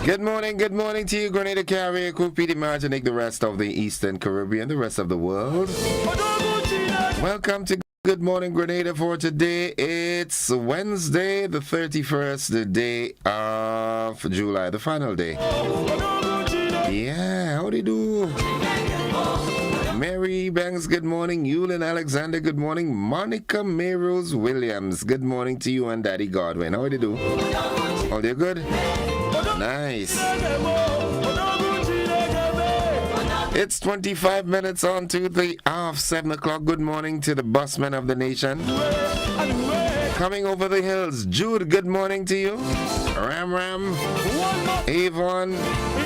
Good morning to you, Grenada Carrier, Kupiti Martinique, the rest of the Eastern Caribbean, the rest of the world. Welcome to Good Morning Grenada for today. It's Wednesday, the 31st, the day of July, the final day. Yeah, how do you do? Mary Banks, good morning. Yulin Alexander, good morning. Monica Mayrose Williams, good morning to you and Daddy Godwin. How do you do? All you good? Nice. It's 25 minutes on to the hour of 7 o'clock. Good morning to the busmen of the nation. Coming over the hills, Jude, good morning to you. Ram, Avon,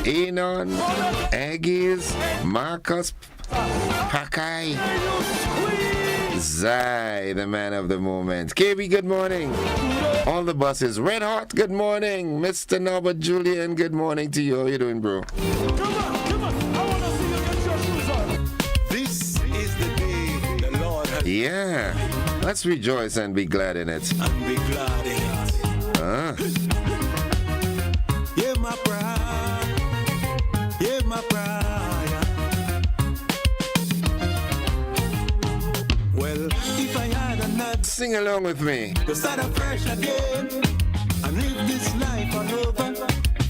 Anon, Aggies, Marcus, Pakai, Zai, the man of the moment. KB, good morning. All the buses. Red Hot, good morning. Mr. Norbert Julian, good morning to you. How you doing, bro? Come on. I want to see you get your shoes on. This is the day the Lord has made. Yeah. Let's rejoice and be glad in it. And be glad in it. Hear my prayer. Hear my prayer. Well, if I had a nut, Sing along with me. to start afresh again and live this life all over,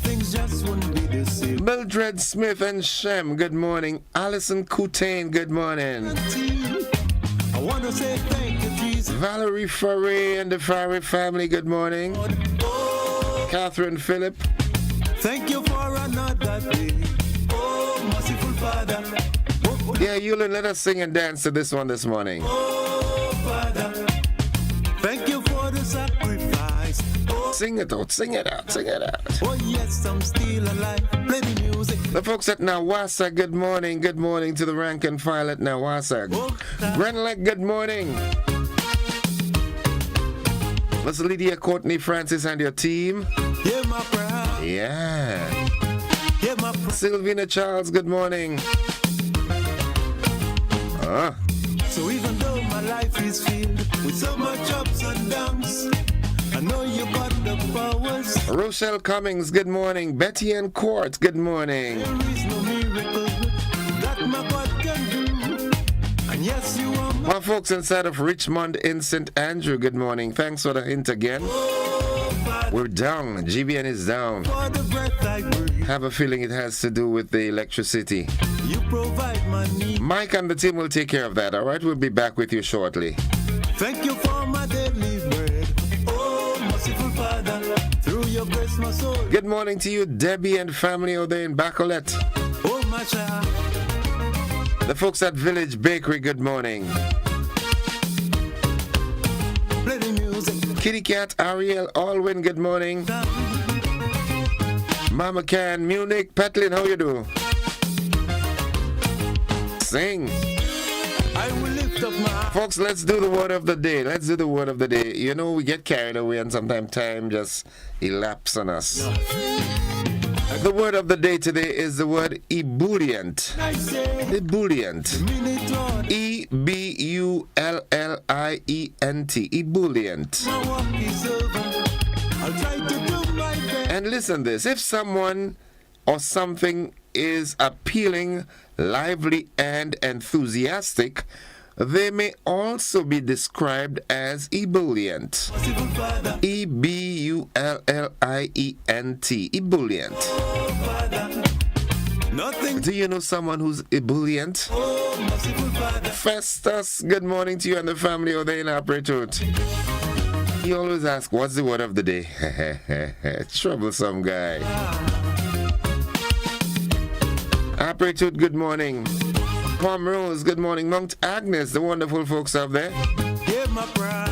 things just wouldn't be the same. Mildred Smith and Shem, good morning. Alison Coutain, good morning. I want to say thank you, Jesus. Valerie Foray and the Foray family, good morning. Oh, Catherine Phillip. thank you for another day. Oh, merciful Father. Oh, Yeah, Yulin, let us sing and dance to this one this morning. oh, Father. Thank you for the sacrifice. Oh, Sing it out, sing it out, sing it out. oh yes, I'm still alive. Play the music. The folks at Nawasa, good morning. Good morning to the rank and file at Nawasa. Grenlek, good morning. Miss Lydia Courtney Francis and your team. Hear my prayer. Yeah. Hear my prayer. Sylvina Charles, good morning. So even though my life is filled with so much ups and downs, I know you got the powers. Rochelle Cummings, good morning. Betty and Court, good morning. There is no miracle that my God can do. And yes, you are my My folks inside of Richmond in St. Andrew, good morning. Thanks for the hint again. Father. We're down. GBN is down. For the breath I breathe, Have a feeling it has to do with the electricity. you provide my need. Mike and the team will take care of that, all right? We'll be back with you shortly. Thank you for my daily bread. Oh, merciful Father, through your grace, my soul. Good morning to you, Debbie and family over there in Bacolet. Oh, my child. The folks at Village Bakery, good morning. Play the music. Kitty Cat, Ariel, Alwyn, good morning. Mama Can, Munich, Petlin, how you do? Sing. I will lift up my Folks, let's do the word of the day. Let's do the word of the day. You know, we get carried away and sometimes time just elapses on us. The word of the day today is the word ebullient. I say, Ebullient. minute, Lord, E-B-U-L-L-I-E-N-T. Ebullient. my work is over. I'll try to do my best. And listen this, if someone or something is appealing, lively, and enthusiastic, they may also be described as ebullient. Merciful Father, E-B-U-L-L-I-E-N-T. Ebullient. oh, Father, nothing. Do you know someone who's ebullient? Oh, merciful Father, Festus, good morning to you and the family over there in Apretut. He always asks, what's the word of the day? Troublesome guy. Apretut, good morning. Pomrose, good morning. Mount Agnes, the wonderful folks up there. hear my prayer.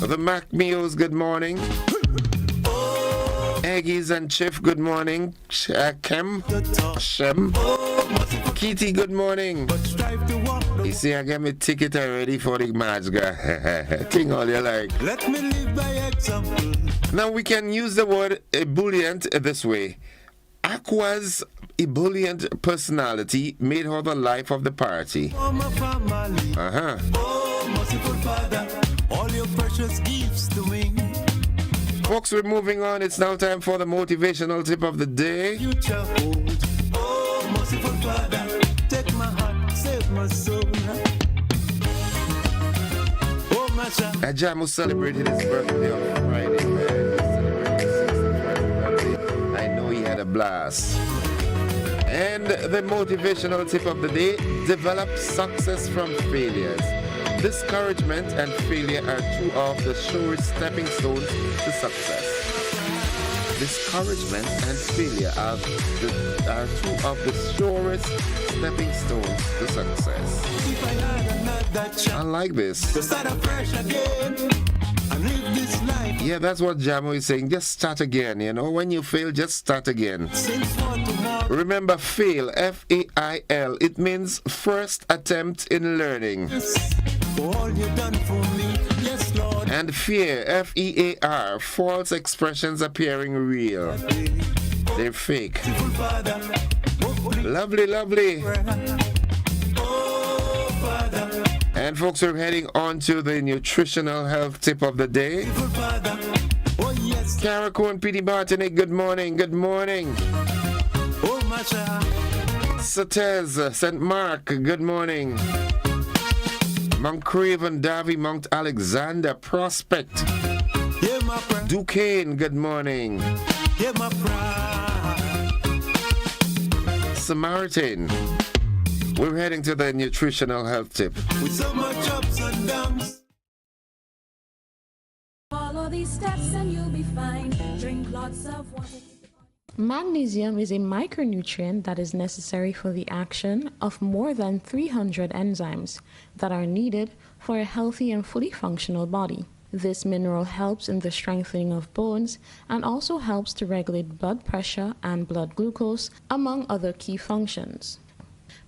The Macmeos, good morning. Aggies and Chief, good morning. Kem, The talk. Shem. Oh, merciful, Kitty, good morning. but strive to walk the You see, I got my ticket already for the match, guy. King all you like. Let me live by example. Now we can use the word ebullient this way. Aqua's ebullient personality made her the life of the party. For my family. Uh-huh. Oh, merciful Father, all your precious gifts to me. Folks, we're moving on. It's now time for the motivational tip of the day. Future hold. Oh, merciful Father, take my heart, save my soul. Oh, my child. Ajamu celebrated his birthday on Friday, man. I know he had a blast. And the motivational tip of the day: develop success from failures. Discouragement and failure are two of the surest stepping stones to success. Discouragement and failure are two of the surest stepping stones to success. If I had another chance I like this. to start afresh again and live this life. Yeah, that's what Jamo is saying. Just start again. You know, when you fail, just start again. Since for tomorrow. Remember, fail, F-A-I-L. It means first attempt in learning. For all you done for me, yes, Lord. And fear, F-E-A-R, false expressions appearing real. They're fake. Merciful Father, Lovely, lovely. oh Father, And folks, we're heading on to the nutritional health tip of the day. merciful Father, oh yes, Carrico and P.D. Martinique, good morning, good morning. oh my child, Satez, St. Mark, good morning. Mount Craven, Davy, Mount Alexander, Prospect, hear my prayer, Duquesne, good morning. hear my prayer. Samaritan. We're heading to the nutritional health tip. With so much ups and downs. Follow these steps and you'll be fine. Drink lots of water. Magnesium is a micronutrient that is necessary for the action of more than 300 enzymes that are needed for a healthy and fully functional body. This mineral helps in the strengthening of bones and also helps to regulate blood pressure and blood glucose, among other key functions.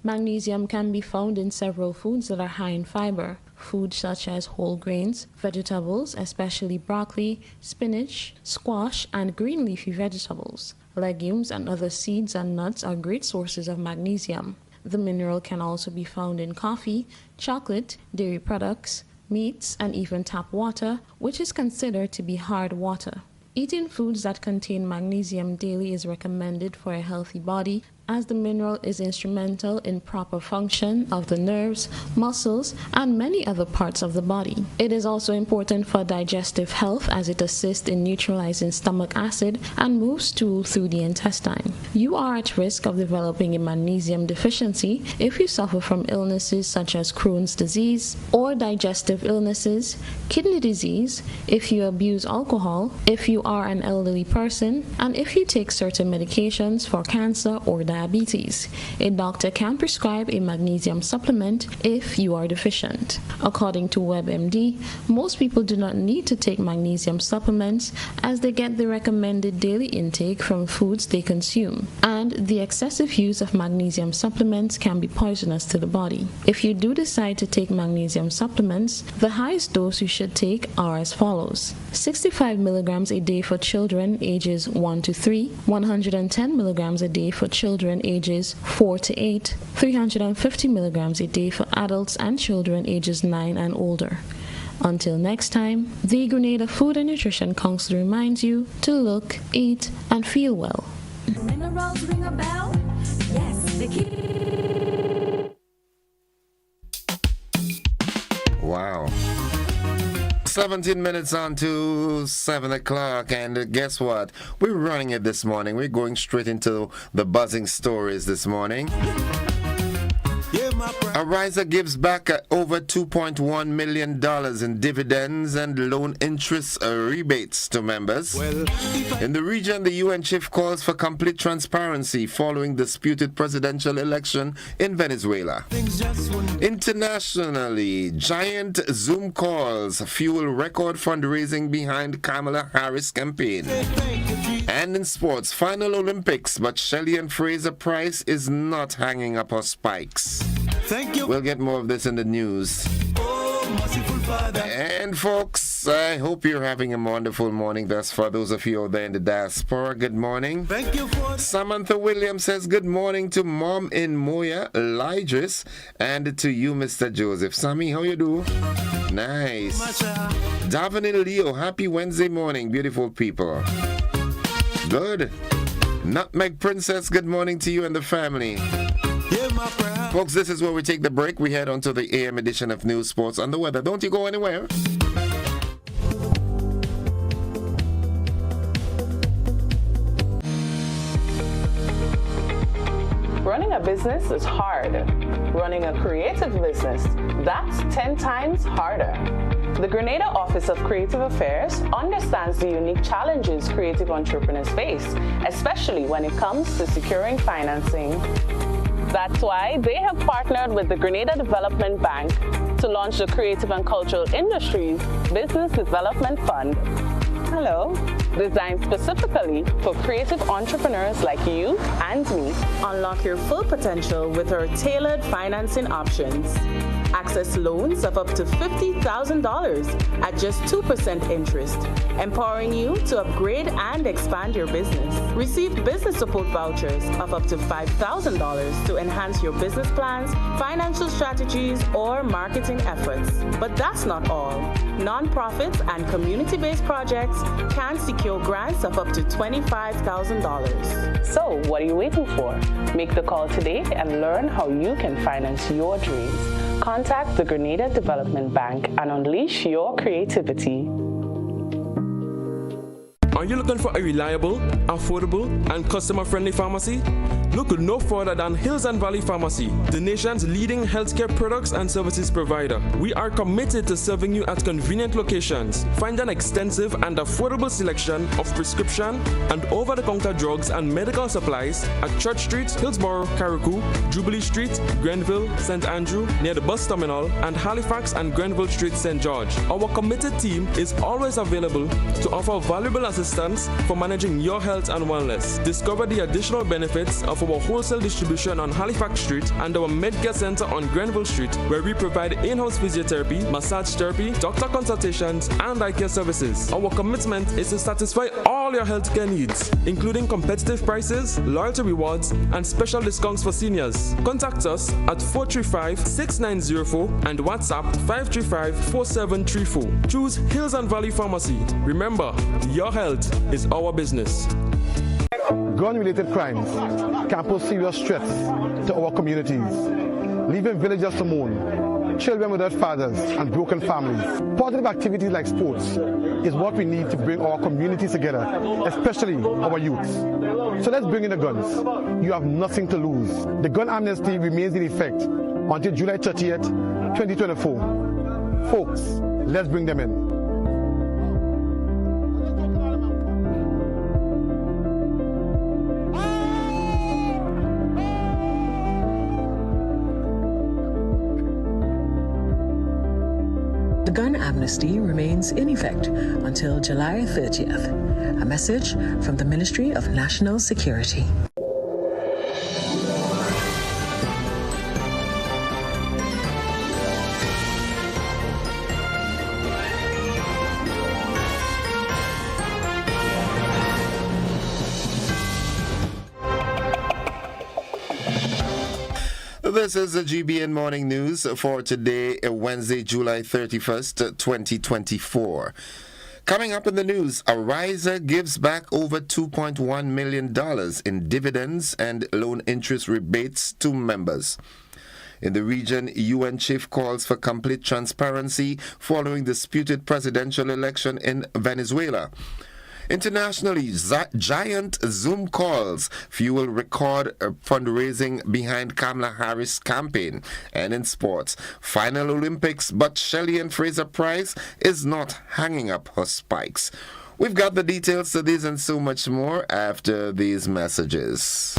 Magnesium can be found in several foods that are high in fiber. Foods such as whole grains, vegetables, especially broccoli, spinach, squash, and green leafy vegetables. Legumes and other seeds and nuts are great sources of magnesium. The mineral can also be found in coffee, chocolate, dairy products, meats, and even tap water, which is considered to be hard water. Eating foods that contain magnesium daily is recommended for a healthy body, as the mineral is instrumental in proper function of the nerves, muscles, and many other parts of the body. It is also important for digestive health as it assists in neutralizing stomach acid and moves stool through the intestine. You are at risk of developing a magnesium deficiency if you suffer from illnesses such as Crohn's disease or digestive illnesses, kidney disease, if you abuse alcohol, if you are an elderly person, and if you take certain medications for cancer or diabetes. A doctor can prescribe a magnesium supplement if you are deficient. According to WebMD, most people do not need to take magnesium supplements as they get the recommended daily intake from foods they consume, and the excessive use of magnesium supplements can be poisonous to the body. If you do decide to take magnesium supplements, the highest dose you should take are as follows: 65 milligrams a day for children ages 1 to 3, 110 milligrams a day for children ages 4 to 8, 350 milligrams a day for adults and children ages 9 and older. Until next time, the Grenada Food and Nutrition Council reminds you to look, eat, and feel well. Minerals ring a bell? Yes, they keep. Wow. 17 minutes on to 7 o'clock, and guess what? We're running it this morning. We're going straight into the buzzing stories this morning. Hear my prayer. Ariza gives back over $2.1 million in dividends and loan interest rebates to members. Well, if I In the region, the UN chief calls for complete transparency following disputed presidential election in Venezuela. things just wouldn't Internationally, giant Zoom calls fuel record fundraising behind Kamala Harris campaign. thank you, Jesus. And in sports, final Olympics, but Shelley and Fraser Price is not hanging up her spikes. Thank you, We'll get more of this in the news. oh merciful Father. And folks, I hope you're having a wonderful morning. That's for those of you out there in the diaspora. Good morning. Thank you for Samantha Williams says good morning to Mom in Moya, Lydris, and to you, Mr. Joseph. Sammy, how you do? Nice. Davin Leo, happy Wednesday morning, beautiful people. Good. Nutmeg Princess, good morning to you and the family. Folks, this is where we take the break. We head on to the AM edition of News, Sports, and the Weather. Don't you go anywhere. Running a business is hard. Running a creative business, that's 10 times harder. The Grenada Office of Creative Affairs understands the unique challenges creative entrepreneurs face, especially when it comes to securing financing. That's why they have partnered with the Grenada Development Bank to launch the Creative and Cultural Industries Business Development Fund. Hello. Designed specifically for creative entrepreneurs like you and me. Unlock your full potential with our tailored financing options. Access loans of up to $50,000 at just 2% interest, empowering you to upgrade and expand your business. Receive business support vouchers of up to $5,000 to enhance your business plans, financial strategies, or marketing efforts. But that's not all. Nonprofits and community-based projects can secure grants of up to $25,000. So, what are you waiting for? Make the call today and learn how you can finance your dreams. Contact the Grenada Development Bank and unleash your creativity. Are you looking for a reliable, affordable, and customer-friendly pharmacy? Look no further than Hills and Valley Pharmacy, the nation's leading healthcare products and services provider. We are committed to serving you at convenient locations. Find an extensive and affordable selection of prescription and over-the-counter drugs and medical supplies at Church Street, Hillsborough, Carriacou, Jubilee Street, Grenville, St. Andrew, near the bus terminal, and Halifax and Grenville Street, St. George. Our committed team is always available to offer valuable assistance for managing your health and wellness. Discover the additional benefits of our wholesale distribution on Halifax Street and our Medcare Center on Grenville Street, where we provide in-house physiotherapy, massage therapy, doctor consultations, and eye care services. Our commitment is to satisfy all your healthcare needs, including competitive prices, loyalty rewards, and special discounts for seniors. Contact us at 435-6904 and WhatsApp 535-4734. Choose Hills and Valley Pharmacy. Remember, your health is our business. Gun-related crimes can pose serious threats to our communities, leaving villagers to mourn, children without fathers, and broken families. Positive activities like sports is what we need to bring our communities together, especially our youths. So let's bring in the guns. You have nothing to lose. The gun amnesty remains in effect until July 30th, 2024. Folks, let's bring them in. The gun amnesty remains in effect until July 30th. A message from the Ministry of National Security. This is the GBN Morning News for today, Wednesday, July 31st, 2024. Coming up in the news, Ariza gives back over $2.1 million in dividends and loan interest rebates to members. In the region, UN chief calls for complete transparency following disputed presidential election in Venezuela. Internationally, giant Zoom calls fuel record fundraising behind Kamala Harris' campaign. And in sports, final Olympics, but Shelley and Fraser Price is not hanging up her spikes. We've got the details to this and so much more after these messages.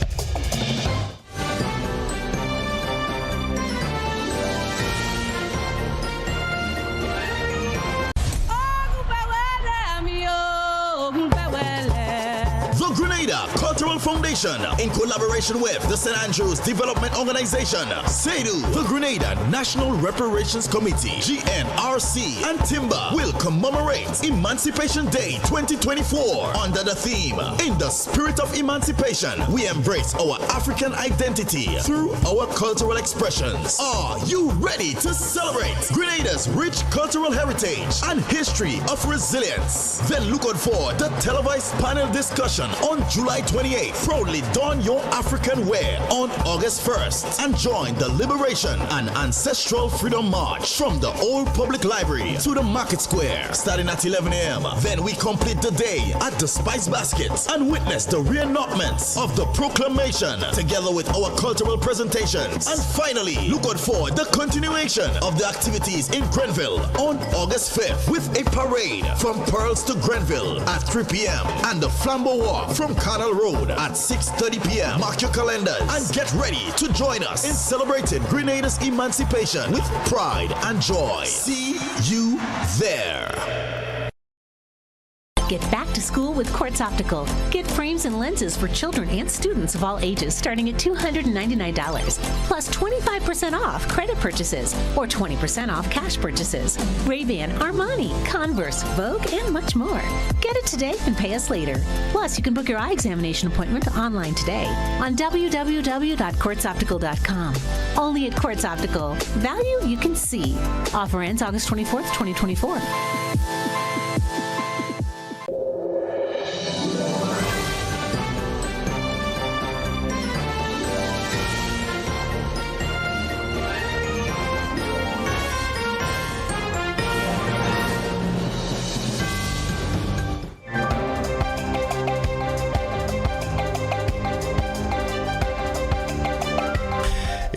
Grenada Cultural Foundation, in collaboration with the St. Andrews Development Organization, SEDU, the Grenada National Reparations Committee, GNRC, and Timber will commemorate Emancipation Day 2024 under the theme, In the Spirit of Emancipation, we embrace our African identity through our cultural expressions. Are you ready to celebrate Grenada's rich cultural heritage and history of resilience? Then look out for the televised panel discussion on July 28th. Proudly don your African wear on August 1st and join the Liberation and Ancestral Freedom March from the Old Public Library to the Market Square starting at 11 a.m. Then we complete the day at the Spice Baskets and witness the reenactments of the proclamation together with our cultural presentations. And finally, look out for the continuation of the activities in Grenville on August 5th with a parade from Pearls to Grenville at 3 p.m. and the Flambeau Walk from Canal Road at 6:30 p.m. Mark your calendars and get ready to join us in celebrating Grenada's emancipation with pride and joy. See you there. Get back to school with Quartz Optical. Get frames and lenses for children and students of all ages starting at $299, plus 25% off credit purchases or 20% off cash purchases. Ray-Ban, Armani, Converse, Vogue, and much more. Get it today and pay us later. Plus, you can book your eye examination appointment online today on www.quartzoptical.com. Only at Quartz Optical. Value you can see. Offer ends August 24th, 2024.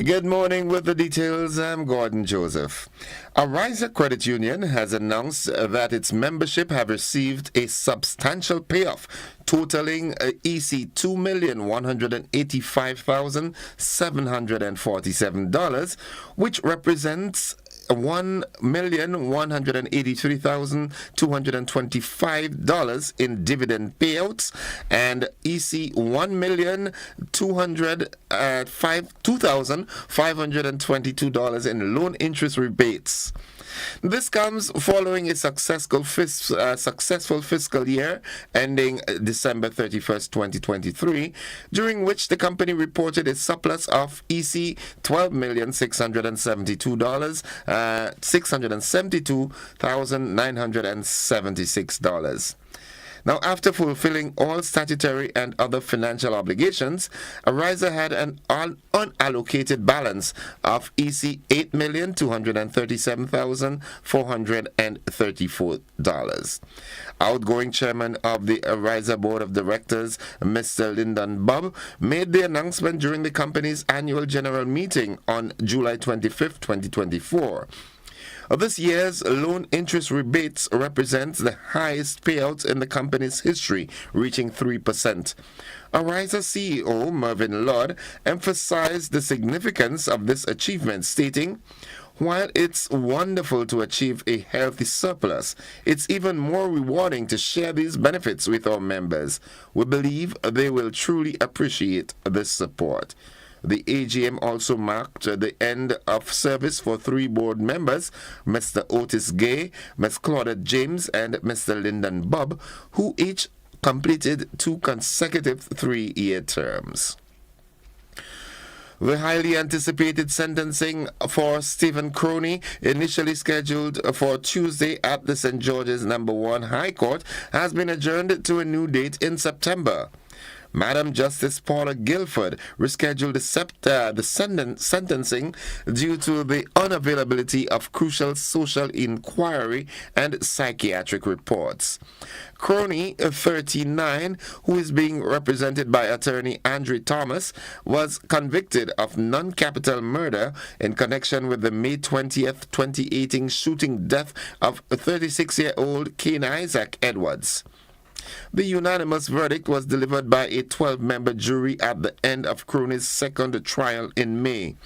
Good morning with the details. I'm Gordon Joseph. Ariza Credit Union has announced that its membership have received a substantial payoff totaling EC $2,185,747, which represents $1,183,225 in dividend payouts and EC $2,522 in loan interest rebates. This comes following a successful fiscal year ending December 31st, 2023, during which the company reported a surplus of EC $12,672,976. Now, after fulfilling all statutory and other financial obligations, Ariza had an unallocated balance of EC $8,237,434. Outgoing chairman of the Ariza Board of Directors, Mr. Lyndon Bubb, made the announcement during the company's annual general meeting on July 25th, 2024. This year's loan interest rebates represents the highest payouts in the company's history, reaching 3%. Ariza CEO Mervyn Lord emphasized the significance of this achievement, stating, "While it's wonderful to achieve a healthy surplus, it's even more rewarding to share these benefits with our members. We believe they will truly appreciate this support." The AGM also marked the end of service for 3 board members, Mr. Otis Gay, Ms. Claudette James, and Mr. Lyndon Bubb, who each completed 2 consecutive 3-year terms. The highly anticipated sentencing for Stephen Crony, initially scheduled for Tuesday at the St. George's No. 1 High Court, has been adjourned to a new date in September. Madam Justice Paula Guilford rescheduled the sentencing due to the unavailability of crucial social inquiry and psychiatric reports. Crony, 39, who is being represented by attorney Andrew Thomas, was convicted of non-capital murder in connection with the May 20th, 2018 shooting death of 36-year-old Kane Isaac Edwards. The unanimous verdict was delivered by a 12-member jury at the end of Crony's second trial in May.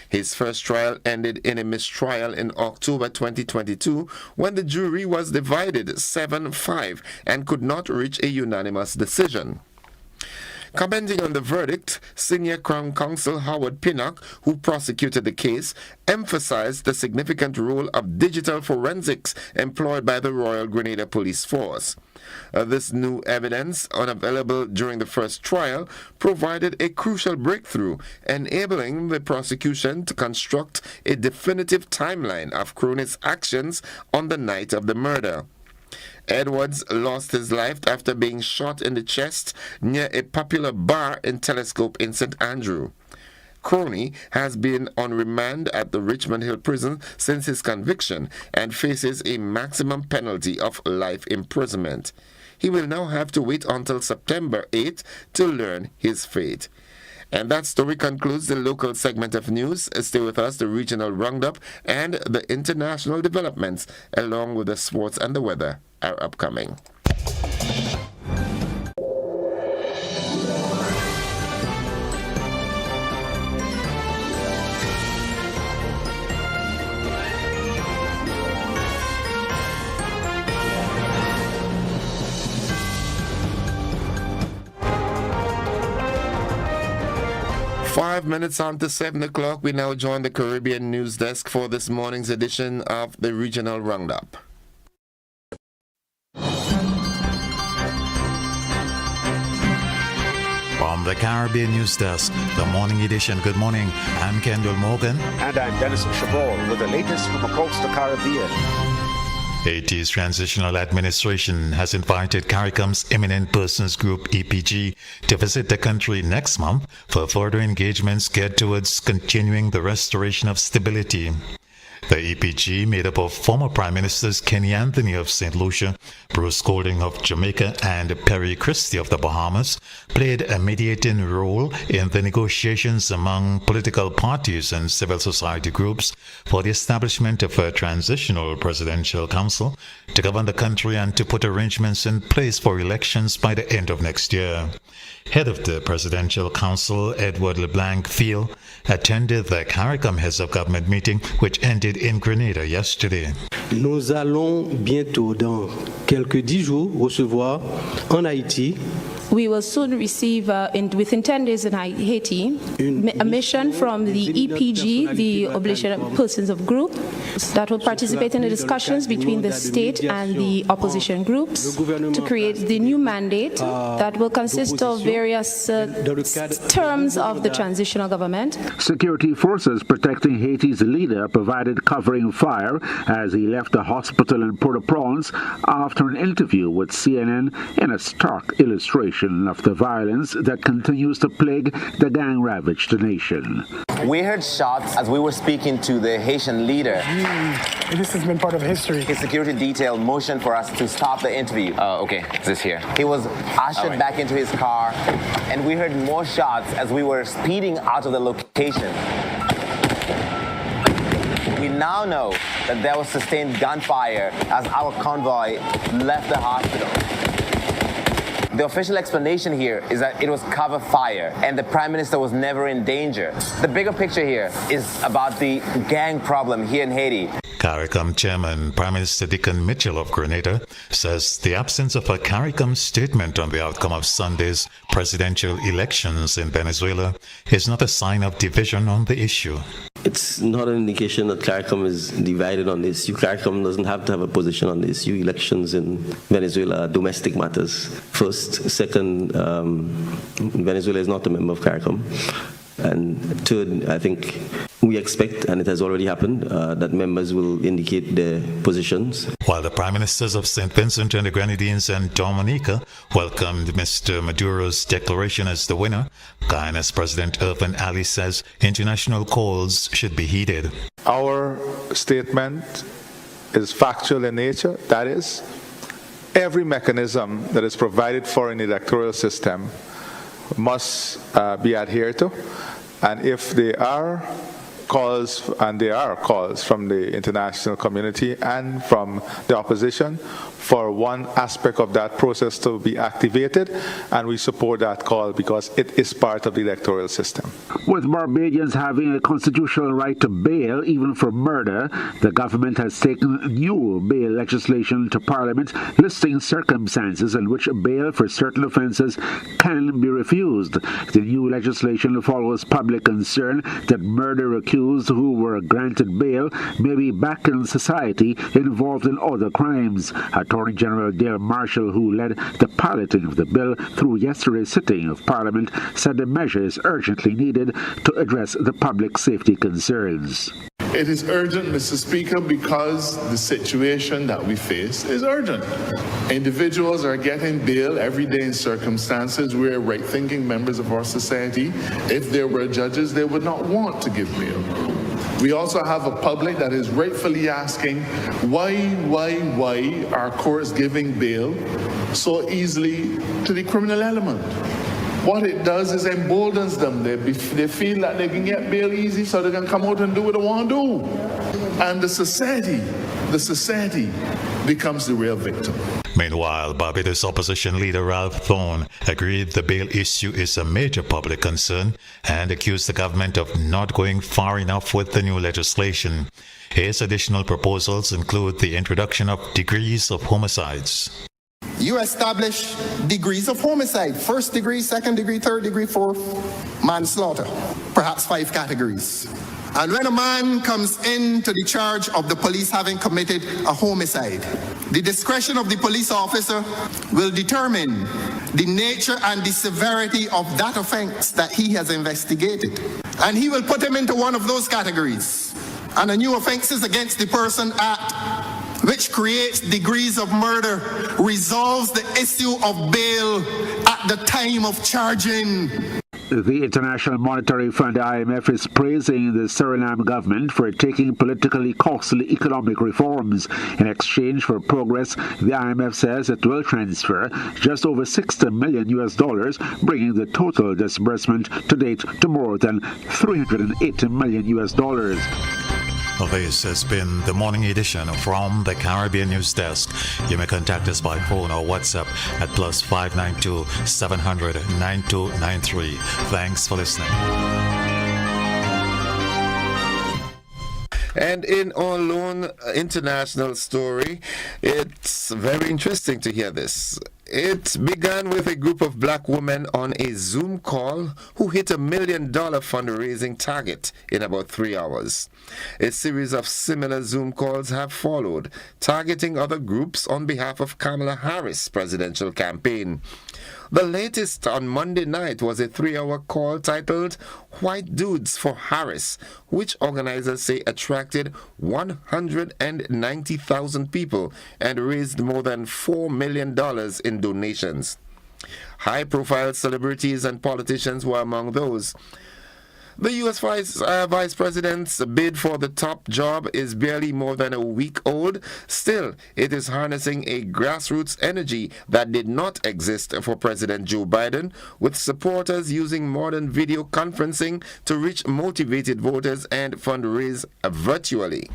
His first trial ended in a mistrial in October 2022 when the jury was divided 7-5 and could not reach a unanimous decision. Commenting on the verdict, Senior Crown Counsel Howard Pinnock, who prosecuted the case, emphasized the significant role of digital forensics employed by the Royal Grenada Police Force. This new evidence, unavailable during the first trial, provided a crucial breakthrough, enabling the prosecution to construct a definitive timeline of Crony's actions on the night of the murder. Edwards lost his life after being shot in the chest near a popular bar in Telescope in St. Andrew. Crony has been on remand at the Richmond Hill prison since his conviction and faces a maximum penalty of life imprisonment. He will now have to wait until September 8th to learn his fate. And that story concludes the local segment of news. Stay with us, the regional roundup and the international developments, along with the sports and the weather, are upcoming. Five minutes on to 7 o'clock, we now join the Caribbean News Desk for this morning's edition of the Regional Roundup. From the Caribbean News Desk, the morning edition. Good morning. I'm Kendall Morgan. And I'm Dennis Chabot with the latest from across the Caribbean. Haiti's Transitional Administration has invited CARICOM's Eminent Persons Group, EPG, to visit the country next month for further engagements geared towards continuing the restoration of stability. The EPG, made up of former Prime Ministers Kenny Anthony of St. Lucia, Bruce Golding of Jamaica, and Perry Christie of the Bahamas, played a mediating role in the negotiations among political parties and civil society groups for the establishment of a transitional presidential council to govern the country and to put arrangements in place for elections by the end of next year. Head of the Presidential Council, Edward LeBlanc Field, attended the CARICOM Heads of Government meeting, which ended in Grenada yesterday. Nous allons bientôt, dans quelques 10 jours, recevoir en Haïti. We will soon receive, within 10 days in Haiti, a mission from the EPG, the Obligation Persons of Group, that will participate in the discussions between the state and the opposition groups to create the new mandate that will consist of various terms of the transitional government. Security forces protecting Haiti's leader provided covering fire as he left the hospital in Port-au-Prince after an interview with CNN in a stark illustration of the violence that continues to plague the gang-ravaged nation. We heard shots as we were speaking to the Haitian leader. This has been part of history. His security detail motioned for us to stop the interview. Okay, this here. He was ushered back into his car, and we heard more shots as we were speeding out of the location. We now know that there was sustained gunfire as our convoy left the hospital. The official explanation here is that it was cover fire and the Prime Minister was never in danger. The bigger picture here is about the gang problem here in Haiti. CARICOM Chairman Prime Minister Dickon Mitchell of Grenada says the absence of a CARICOM statement on the outcome of Sunday's presidential elections in Venezuela is not a sign of division on the issue. It's not an indication that CARICOM is divided on this issue. CARICOM doesn't have to have a position on this issue. Elections in Venezuela are domestic matters. First. Second, Venezuela is not a member of CARICOM. And third, I think we expect, and it has already happened, that members will indicate their positions. While the Prime Ministers of St. Vincent and the Grenadines and Dominica welcomed Mr. Maduro's declaration as the winner, Guyana's President Irvin Ali says international calls should be heeded. Our statement is factual in nature, that is, every mechanism that is provided for in the electoral system must be adhered to, and if they are calls, and there are calls from the international community and from the opposition for one aspect of that process to be activated, and we support that call because it is part of the electoral system. With Barbadians having a constitutional right to bail, even for murder, the government has taken new bail legislation to Parliament, listing circumstances in which bail for certain offences can be refused. The new legislation follows public concern that murder accused who were granted bail may be back in society involved in other crimes. Attorney General Dale Marshall, who led the piloting of the bill through yesterday's sitting of Parliament, said the measure is urgently needed to address the public safety concerns. It is urgent, Mr. Speaker, because the situation that we face is urgent. Individuals are getting bail every day in circumstances where right-thinking members of our society, if there were judges, they would not want to give bail. We also have a public that is rightfully asking why are courts giving bail so easily to the criminal element? What it does is emboldens them. They feel that they can get bail easy, so they can come out and do what they want to do. And the society becomes the real victim. Meanwhile, Barbados opposition leader Ralph Thorne agreed the bail issue is a major public concern and accused the government of not going far enough with the new legislation. His additional proposals include the introduction of degrees of homicides. You establish degrees of homicide: first degree, second degree, third degree, fourth, manslaughter, perhaps 5 categories. And when a man comes into the charge of the police having committed a homicide, the discretion of the police officer will determine the nature and the severity of that offense that he has investigated. And he will put him into one of those categories. And a new Offences Against the Person Act, which creates degrees of murder, resolves the issue of bail at the time of charging. The International Monetary Fund, IMF, is praising the Suriname government for taking politically costly economic reforms. In exchange for progress, the IMF says it will transfer just over $60 million, bringing the total disbursement to date to more than $380 million. This has been the morning edition from the Caribbean News Desk. You may contact us by phone or WhatsApp at +592 700 9293. Thanks for listening. And in our lone international story, it's very interesting to hear this. It began with a group of black women on a Zoom call who hit $1 million fundraising target in about 3 hours. A series of similar Zoom calls have followed, targeting other groups on behalf of Kamala Harris' presidential campaign. The latest on Monday night was a 3-hour call titled White Dudes for Harris, which organizers say attracted 190,000 people and raised more than $4 million in donations. High-profile celebrities and politicians were among those. The U.S. Vice President's bid for the top job is barely more than a week old. Still, it is harnessing a grassroots energy that did not exist for President Joe Biden, with supporters using modern video conferencing to reach motivated voters and fundraise virtually.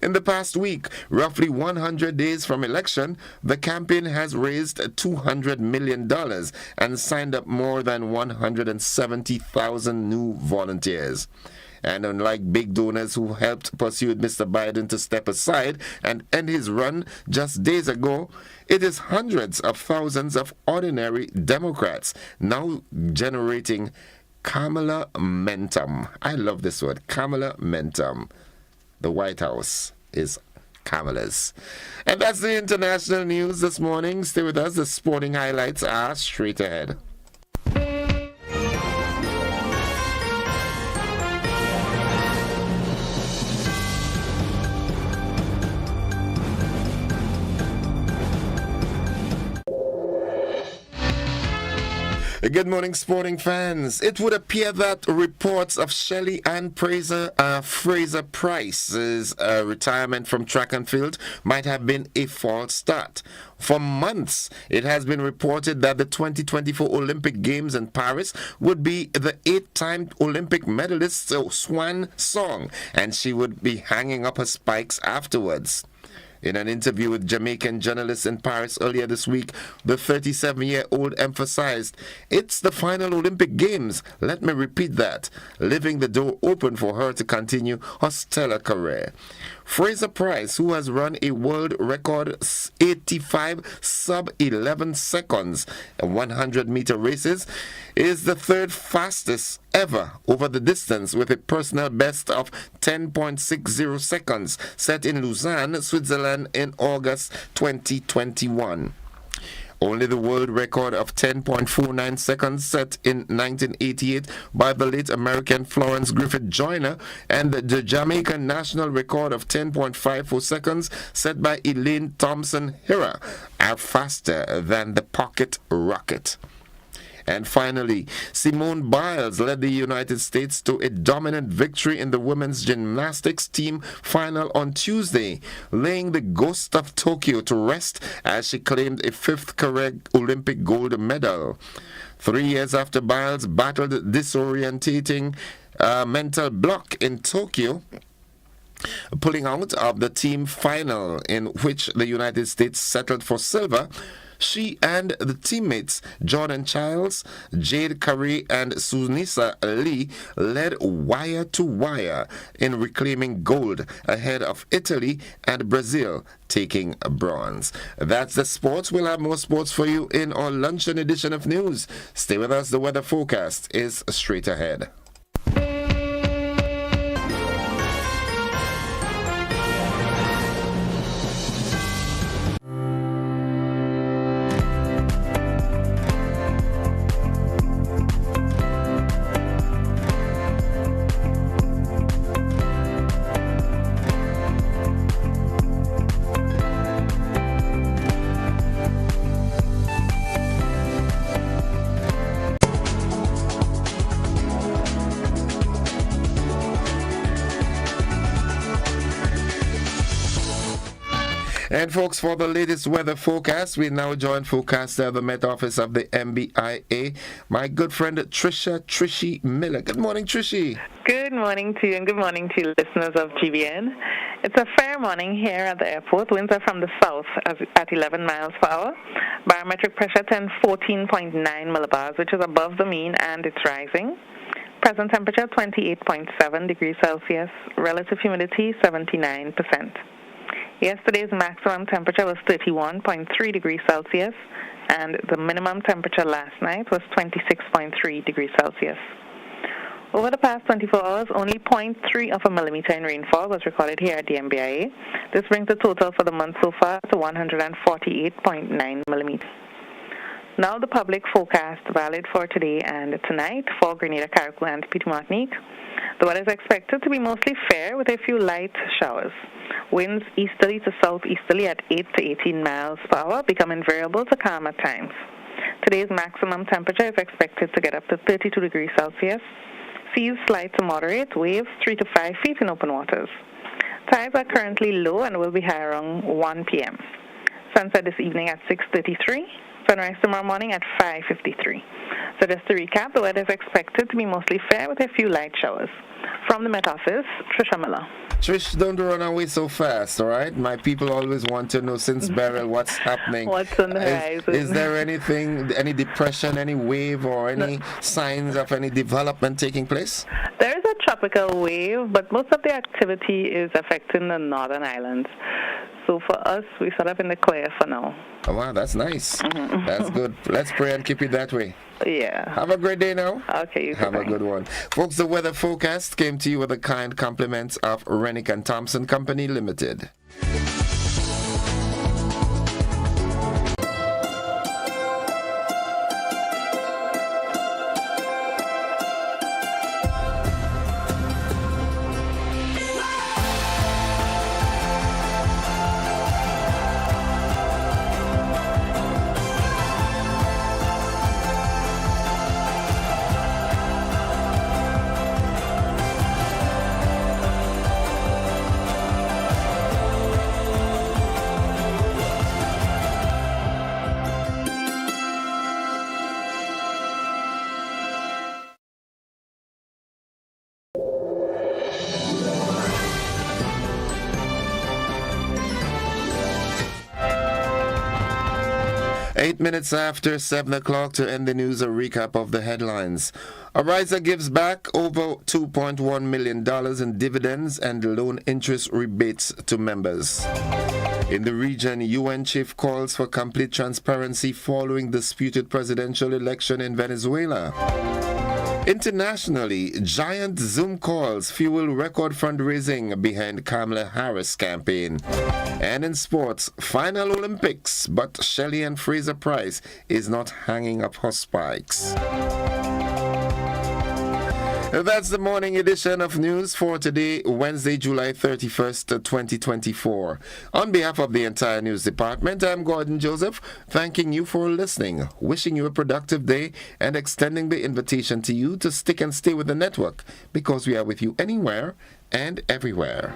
In the past week, roughly 100 days from election, the campaign has raised $200 million and signed up more than 170,000 new volunteers. And unlike big donors who helped persuade Mr. Biden to step aside and end his run just days ago, it is hundreds of thousands of ordinary Democrats now generating Kamala momentum. I love this word, Kamala momentum. The White House is Kamala's. And that's the international news this morning. Stay with us. The sporting highlights are straight ahead. Good morning, sporting fans. It would appear that reports of Shelley Ann Fraser Price's retirement from track and field might have been a false start. For months, it has been reported that the 2024 Olympic Games in Paris would be the 8-time Olympic medalist's swan song, and she would be hanging up her spikes afterwards. In an interview with Jamaican journalists in Paris earlier this week, the 37-year-old emphasized, "It's the final Olympic Games. Let me repeat that," leaving the door open for her to continue her stellar career. Fraser Price, who has run a world record 85 sub-11 seconds 100-meter races, is the third fastest ever over the distance, with a personal best of 10.60 seconds set in Lausanne, Switzerland in August 2021. Only the world record of 10.49 seconds set in 1988 by the late American Florence Griffith Joyner and the Jamaican national record of 10.54 seconds set by Elaine Thompson-Herah are faster than the pocket rocket. And finally, Simone Biles led the United States to a dominant victory in the women's gymnastics team final on Tuesday, laying the ghost of Tokyo to rest as she claimed a fifth career Olympic gold medal. 3 years after Biles battled disorientating mental block in Tokyo, pulling out of the team final in which the United States settled for silver, she and the teammates Jordan Childs, Jade Curry, and Sunisa Lee led wire to wire in reclaiming gold ahead of Italy and Brazil taking bronze. That's the sports. We'll have more sports for you in our luncheon edition of news. Stay with us. The weather forecast is straight ahead. And folks, for the latest weather forecast, we now join forecaster of the Met Office of the MBIA, my good friend Trishy Miller. Good morning, Trishy. Good morning to you, and good morning to listeners of GBN. It's a fair morning here at the airport. Winds are from the south at 11 miles per hour. Barometric pressure 1014.9 millibars, which is above the mean, and it's rising. Present temperature 28.7 degrees Celsius. Relative humidity 79%. Yesterday's maximum temperature was 31.3 degrees Celsius, and the minimum temperature last night was 26.3 degrees Celsius. Over the past 24 hours, only 0.3 of a millimeter in rainfall was recorded here at the MBIA. This brings the total for the month so far to 148.9 millimeters. Now the public forecast valid for today and tonight for Grenada, Carriacou, and Petite Martinique. The weather is expected to be mostly fair with a few light showers. Winds easterly to southeasterly at 8 to 18 miles per hour, becoming variable to calm at times. Today's maximum temperature is expected to get up to 32 degrees Celsius. Seas slight to moderate, waves 3 to 5 feet in open waters. Tides are currently low and will be high around 1 p.m. Sunset this evening at 6:33. Sunrise tomorrow morning at 5:53. So just to recap, the weather is expected to be mostly fair with a few light showers. From the Met Office, Trisha Miller. Trish, don't run away so fast, all right? My people always want to know, since Beryl, what's happening. What's on the horizon? Is there anything, any depression, any wave, or any signs of any development taking place? There is a tropical wave, but most of the activity is affecting the northern islands. So for us, we're sort of in the clear for now. Oh, wow, that's nice. Mm-hmm. That's good. Let's pray and keep it that way. Yeah. Have a great day now. Okay. You Have a good one. Folks, the weather forecast came to you with the kind compliments of Rennick and Thompson Company Limited. 8 minutes after 7 o'clock to end the news, a recap of the headlines. Ariza gives back over $2.1 million in dividends and loan interest rebates to members. In the region, UN chief calls for complete transparency following disputed presidential election in Venezuela. Internationally, giant Zoom calls fuel record fundraising behind Kamala Harris campaign. And in sports, final Olympics, but Shelley and Fraser Price is not hanging up her spikes. That's the morning edition of news for today, Wednesday, July 31st, 2024. On behalf of the entire news department, I'm Gordon Joseph, thanking you for listening, wishing you a productive day, and extending the invitation to you to stick and stay with the network, because we are with you anywhere and everywhere.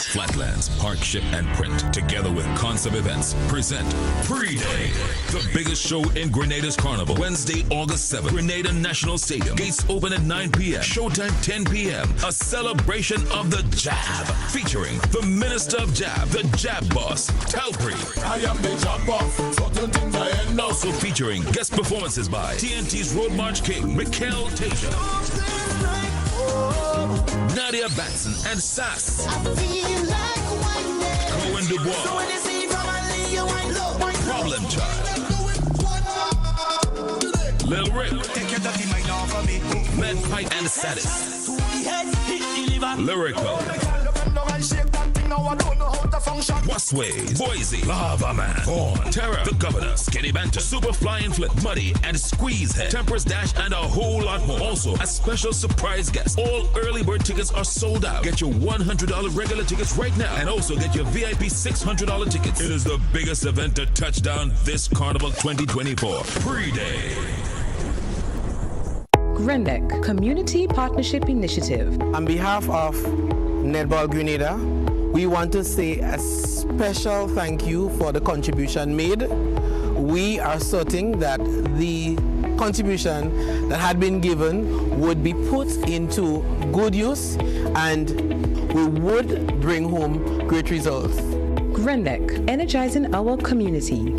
Flatlands, Parkship, and Print, together with Concept Events, present Pre-Day, the biggest show in Grenada's Carnival. Wednesday, August 7th, Grenada National Stadium. Gates open at 9 p.m. Showtime 10 p.m. A celebration of the Jab, featuring the Minister of Jab, the Jab Boss, Talpri. I am the Jab Boss. Certain things I end. Also featuring guest performances by TNT's Road March King, Mikhail Tasia, Nadia Batson and Sass, Cohen Dubois, Problem Child, Lil Rick, Med Pipe and Sadist, Lyrical, Westways, Boise, Lava Man, Corn, Terror, The Governor, Skinny Banter, Super Fly and Flip, Muddy and Squeeze Head, Temperance Dash, and a whole lot more. Also, a special surprise guest. All early bird tickets are sold out. Get your $100 regular tickets right now, and also get your VIP $600 tickets. It is the biggest event to touch down this Carnival 2024. Pre-Day. Grendec Community Partnership Initiative. On behalf of Netball Grenada, we want to say a special thank you for the contribution made. We are certain that the contribution that had been given would be put into good use and we would bring home great results. Grendec, energizing our community.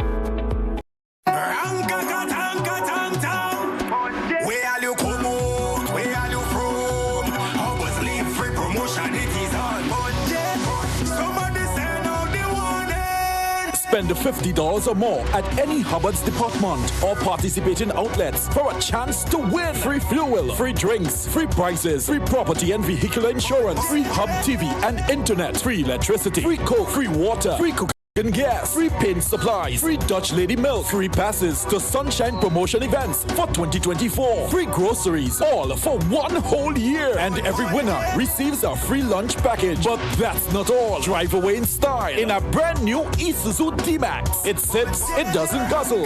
Spend $50 or more at any Hubbard's department or participating outlets for a chance to win free fuel, free drinks, free prizes, free property and vehicular insurance, free Hub TV and internet, free electricity, free coke, free water, free cooking and gas, free paint supplies, free Dutch Lady milk, free passes to Sunshine promotion events for 2024, free groceries, all for one whole year, and every winner receives a free lunch package. But that's not all. Drive away in style in a brand new Isuzu D-Max. It sips, it doesn't guzzle.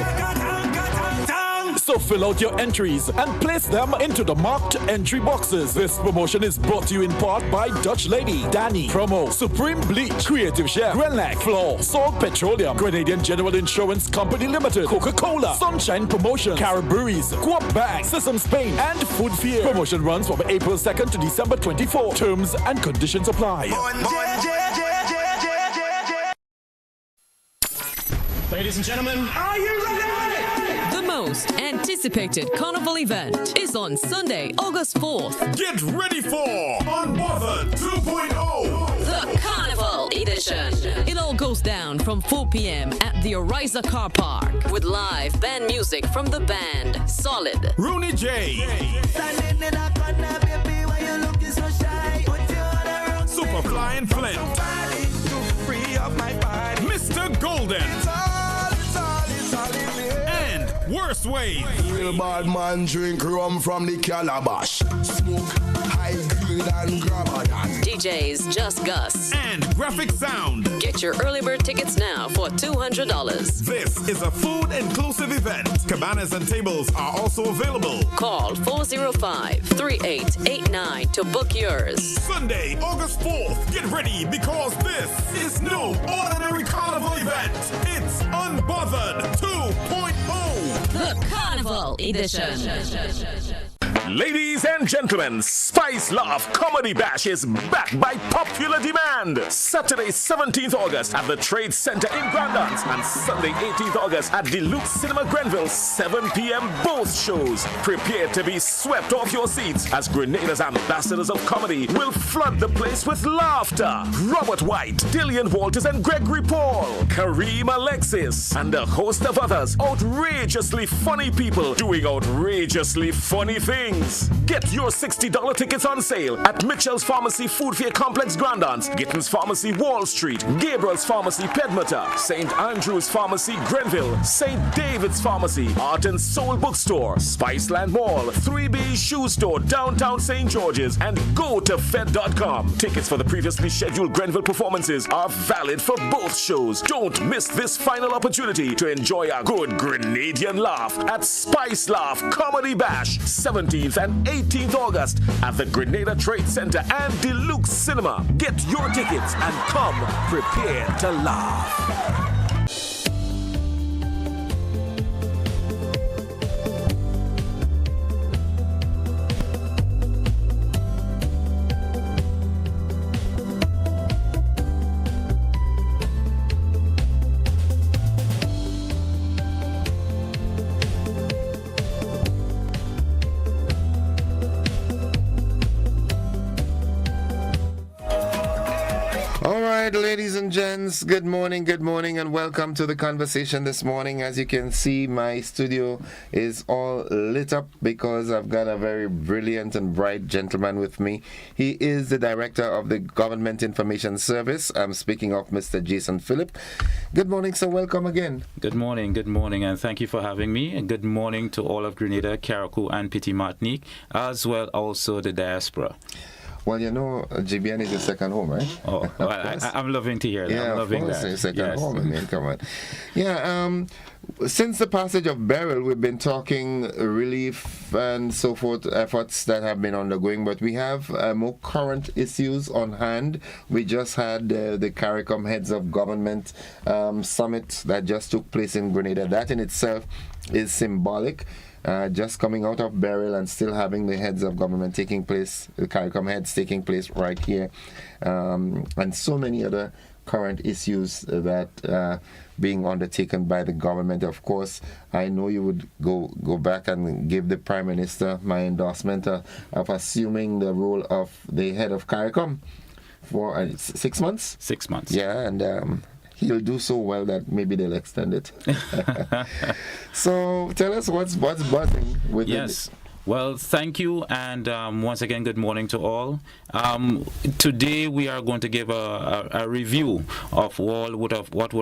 So fill out your entries and place them into the marked entry boxes. This promotion is brought to you in part by Dutch Lady, Danny, Promo, Supreme Bleach, Creative Chef, Grenlac, Floor, Salt Petroleum, Grenadian General Insurance Company Limited, Coca-Cola, Sunshine Promotion, Caribberies, Guap Bag, Sesame Spain, and Food Fear. Promotion runs from April 2nd to December 24. Terms and conditions apply. Ladies and gentlemen, are you ready? The most anticipated carnival event is on Sunday, August 4th. Get ready for Unbothered 2.0, the Carnival Edition. It all goes down from 4 p.m. at the Ariza Car Park with live band music from the band Solid, Rooney J, Superfly and Flint, Mr. Golden, and Worst Wave. Real bad man drink rum from the calabash. Smoke high grade and grab a DJs Just Gus and Graphic Sound. Get your early bird tickets now for $200. This is a food inclusive event. Cabanas and tables are also available. Call 405-3889 to book yours. Sunday, August 4th. Get ready because this is no ordinary carnival event. It's Unbothered 2.0. The Carnival Edition. Ladies and gentlemen, Spice Laugh Comedy Bash is back by popular demand. Saturday, 17th August at the Trade Center in Grandance and Sunday, 18th August at Deluxe Cinema Grenville, 7 p.m. both shows. Prepare to be swept off your seats as Grenada's ambassadors of comedy will flood the place with laughter. Robert White, Dillian Walters and Gregory Paul, Kareem Alexis, and a host of others outrageously funny people doing outrageously funny things. Get your $60 tickets on sale at Mitchell's Pharmacy Food Fair Complex Grandance, Gittins Pharmacy Wall Street, Gabriel's Pharmacy Pedmota, St. Andrew's Pharmacy Grenville, St. David's Pharmacy, Art and Soul Bookstore, Spiceland Mall, 3B Shoe Store, downtown St. George's, and go to Fed.com. Tickets for the previously scheduled Grenville performances are valid for both shows. Don't miss this final opportunity to enjoy a good Grenadian laugh at Spice Laugh Comedy Bash, 17th and 18th August at the Grenada Trade Center and Deluxe Cinema. Get your tickets and come prepared to laugh. Ladies and gents, good morning, and welcome to the conversation this morning. As you can see, my studio is all lit up because I've got a very brilliant and bright gentleman with me. He is the director of the Government Information Service. I'm speaking of Mr. Jason Phillip. Good morning, sir. Welcome again. Good morning, and thank you for having me. And good morning to all of Grenada, Carriacou, and Petit Martinique, as well also the diaspora. Well, you know, GBN is your second home, right? Oh, well, I'm loving to hear that. Yeah, I'm loving that. Your second home. I mean, come on. Yeah, since the passage of Beryl, we've been talking relief and so forth, efforts that have been undergoing, but we have more current issues on hand. We just had the CARICOM Heads of Government Summit that just took place in Grenada. That in itself is symbolic. Just coming out of Beryl and still having the heads of government taking place, the CARICOM heads taking place right here, and so many other current issues that being undertaken by the government. Of course, I know you would go back and give the Prime Minister my endorsement of assuming the role of the head of CARICOM for 6 months? 6 months. Yeah, and he'll do so well that maybe they'll extend it. So tell us what's buzzing with Yes. Well, thank you, and once again, good morning to all. Today we are going to give a review of what would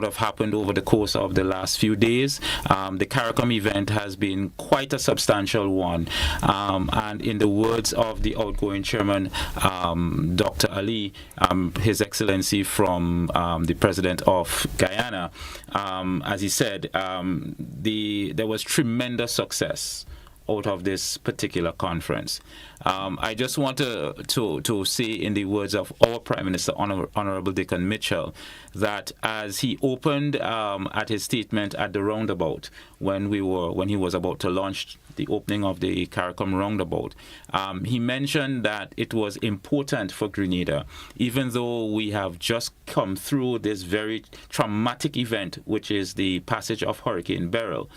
have happened over the course of the last few days. The CARICOM event has been quite a substantial one, and in the words of the outgoing chairman, Dr. Ali, His Excellency from the President of Guyana, as he said, there was tremendous success out of this particular conference. I just want to say in the words of our Prime Minister, Honorable Dickon Mitchell, that as he opened at his statement at the roundabout when he was about to launch the opening of the CARICOM roundabout, he mentioned that it was important for Grenada, even though we have just come through this very traumatic event, which is the passage of Hurricane Beryl,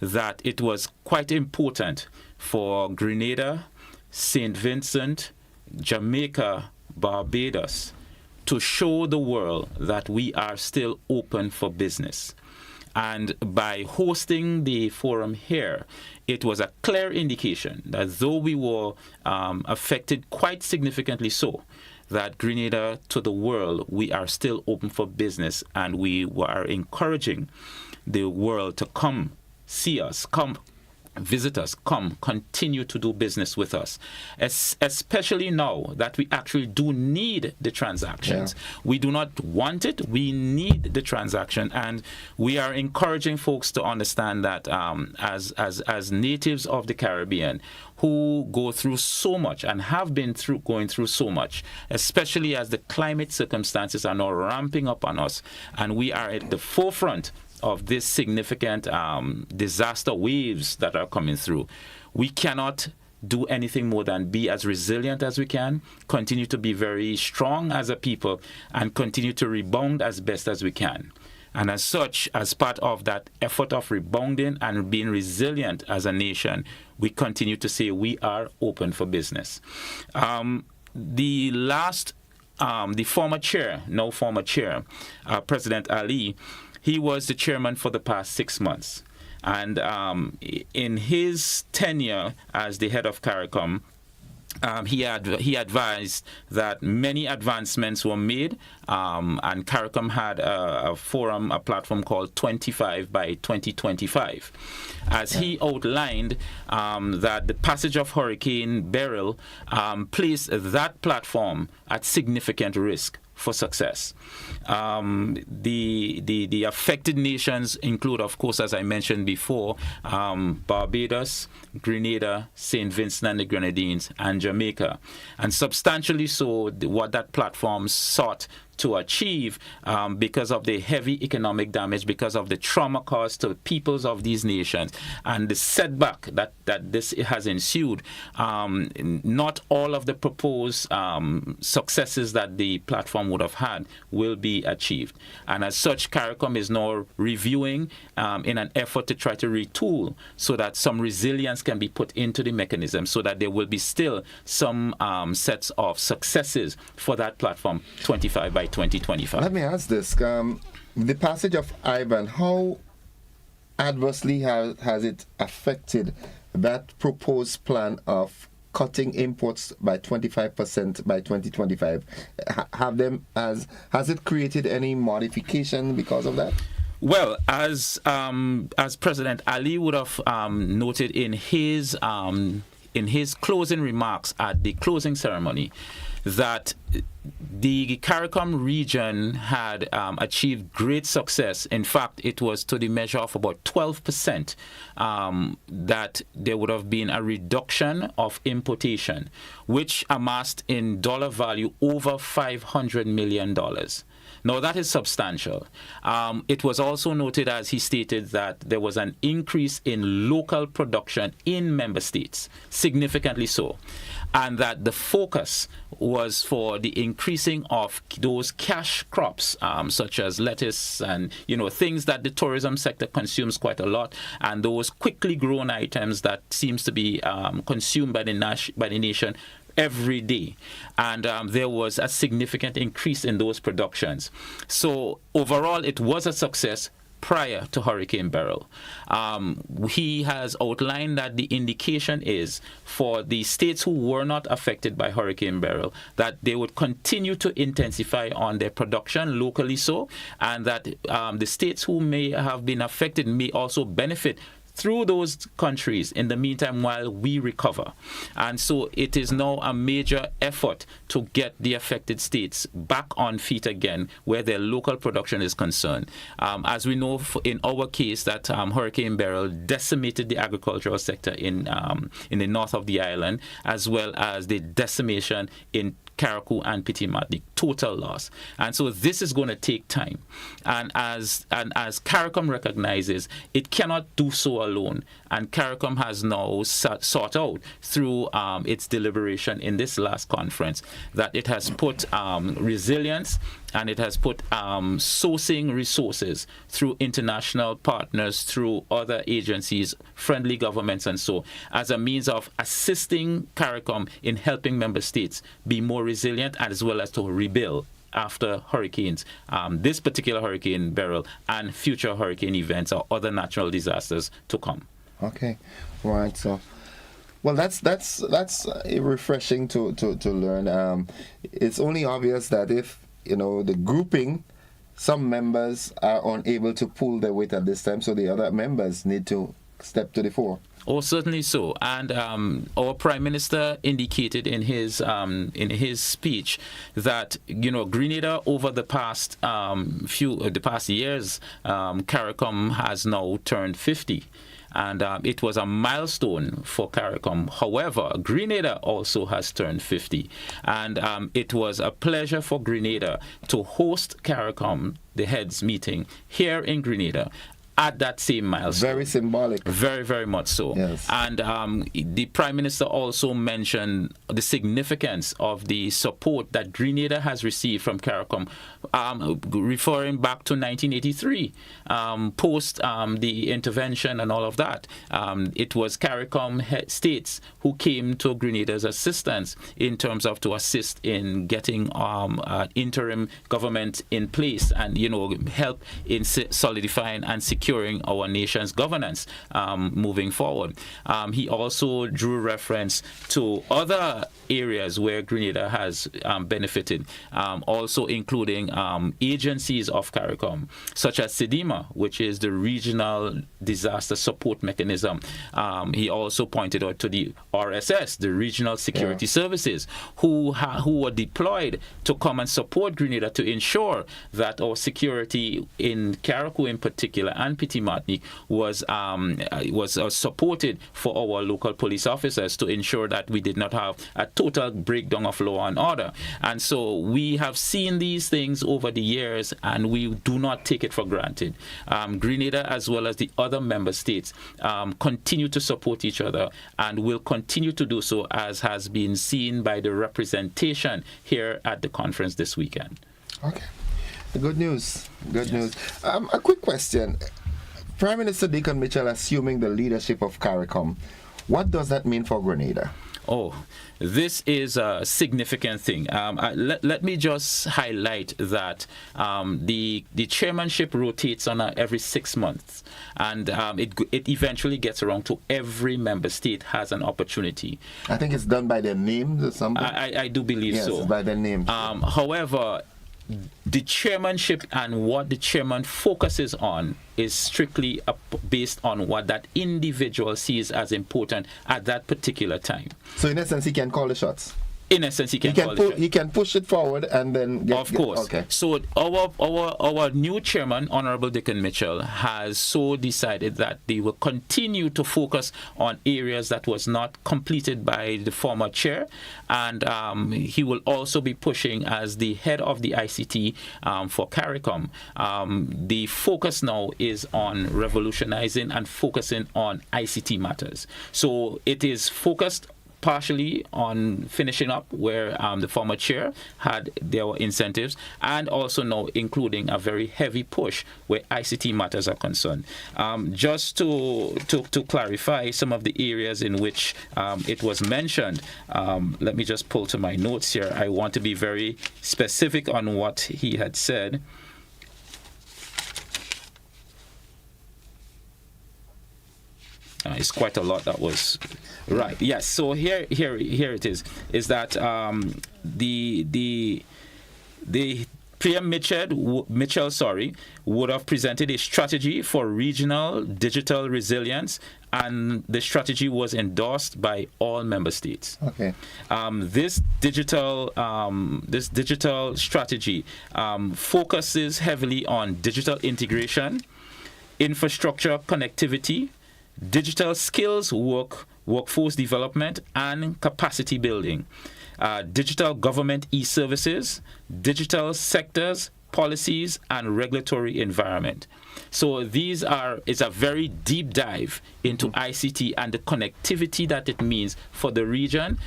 that it was quite important for Grenada, St. Vincent, Jamaica, Barbados to show the world that we are still open for business. And by hosting the forum here, it was a clear indication that though we were affected quite significantly so, that Grenada to the world, we are still open for business, and we were encouraging the world to come see us, come visit us, come continue to do business with us, especially now that we actually do need the transactions. Yeah. We do not want it, we need the transaction, and we are encouraging folks to understand that as natives of the Caribbean who go through so much and have been going through so much, especially as the climate circumstances are now ramping up on us, and we are at the forefront of this significant disaster waves that are coming through. We cannot do anything more than be as resilient as we can, continue to be very strong as a people, and continue to rebound as best as we can. And as such, as part of that effort of rebounding and being resilient as a nation, we continue to say we are open for business. The former chair, President Ali, he was the chairman for the past 6 months. And in his tenure as the head of CARICOM, he advised that many advancements were made, and CARICOM had a platform called 25 by 2025. As he outlined that the passage of Hurricane Beryl placed that platform at significant risk for success. The affected nations include, of course, as I mentioned before, Barbados, Grenada, St. Vincent and the Grenadines, and Jamaica. And substantially so, what that platform sought to achieve, because of the heavy economic damage, because of the trauma caused to the peoples of these nations, and the setback that this has ensued, not all of the proposed successes that the platform would have had will be achieved. And as such, CARICOM is now reviewing in an effort to try to retool so that some resilience can be put into the mechanism, so that there will be still some sets of successes for that platform 25 by 2025. Let me ask this. The passage of Ivan, how adversely has it affected that proposed plan of cutting imports by 25% by 2025? Has it created any modification because of that? Well, as President Ali would have noted in his closing remarks at the closing ceremony, that the CARICOM region had achieved great success. In fact, it was to the measure of about 12% that there would have been a reduction of importation, which amassed in dollar value over $500 million. Now, that is substantial. It was also noted, as he stated, that there was an increase in local production in member states, significantly so, and that the focus was for the increasing of those cash crops, such as lettuce and things that the tourism sector consumes quite a lot, and those quickly grown items that seems to be consumed by the nation every day. And there was a significant increase in those productions. So overall, it was a success prior to Hurricane Beryl. He has outlined that the indication is for the states who were not affected by Hurricane Beryl that they would continue to intensify on their production locally and that the states who may have been affected may also benefit through those countries in the meantime while we recover. And so it is now a major effort to get the affected states back on feet again where their local production is concerned. As we know in our case that Hurricane Beryl decimated the agricultural sector in the north of the island, as well as the decimation in Carriacou and Petit-Mat, the total loss. And so this is going to take time. And as CARICOM recognizes, it cannot do so alone. And CARICOM has now sought out through its deliberation in this last conference that it has put resilience and it has put sourcing resources through international partners, through other agencies, friendly governments, and so as a means of assisting CARICOM in helping member states be more resilient as well as to rebuild after hurricanes, this particular Hurricane Beryl and future hurricane events or other natural disasters to come. Okay, right. So, well, that's refreshing to learn. It's only obvious that if the grouping, some members are unable to pull their weight at this time, so the other members need to step to the fore. Oh, certainly so. And our Prime Minister indicated in his speech that Grenada over the past years, CARICOM has now turned 50. And it was a milestone for CARICOM. However, Grenada also has turned 50. And it was a pleasure for Grenada to host CARICOM, the heads meeting, here in Grenada, at that same milestone. Very symbolic. Very, very much so. Yes. And the Prime Minister also mentioned the significance of the support that Grenada has received from CARICOM, referring back to 1983, post the intervention and all of that. It was CARICOM states who came to Grenada's assistance in terms of to assist in getting interim government in place and, help in solidifying and securing our nation's governance moving forward. He also drew reference to other areas where Grenada has benefited, also including agencies of CARICOM, such as SEDIMA, which is the regional disaster support mechanism. He also pointed out to the RSS, the Regional Security Services, who were deployed to come and support Grenada to ensure that our security in Carriacou in particular and Petit Martinique was supported for our local police officers to ensure that we did not have a total breakdown of law and order. And so we have seen these things over the years, and we do not take it for granted. Grenada, as well as the other member states, continue to support each other and will continue to do so, as has been seen by the representation here at the conference this weekend. Okay. Good news. Good news. A quick question. Prime Minister Deacon Mitchell assuming the leadership of CARICOM. What does that mean for Grenada? Oh, this is a significant thing. Let me just highlight that the chairmanship rotates on every 6 months, and it eventually gets around to every member state has an opportunity. I think it's done by their names or something. I do believe so. Yes, by their names. However, the chairmanship and what the chairman focuses on is strictly based on what that individual sees as important at that particular time. So in essence, he can call the shots? In essence, he can push it forward and then of course. Okay. So our new chairman, Honorable Deacon Mitchell, has so decided that they will continue to focus on areas that was not completed by the former chair, and he will also be pushing as the head of the ICT for CARICOM. The focus now is on revolutionizing and focusing on ICT matters. So it is focused partially on finishing up where the former chair had their incentives, and also now including a very heavy push where ICT matters are concerned. Just to clarify some of the areas in which it was mentioned, let me just pull to my notes here. I want to be very specific on what he had said. It's quite a lot that was right. Yes. So here it is that the PM Mitchell would have presented a strategy for regional digital resilience, and the strategy was endorsed by all member states. Okay. This digital strategy focuses heavily on digital integration, infrastructure connectivity, digital skills workforce development, and capacity building, digital government e-services, digital sectors, policies, and regulatory environment. So it's a very deep dive into ICT and the connectivity that it means for the region,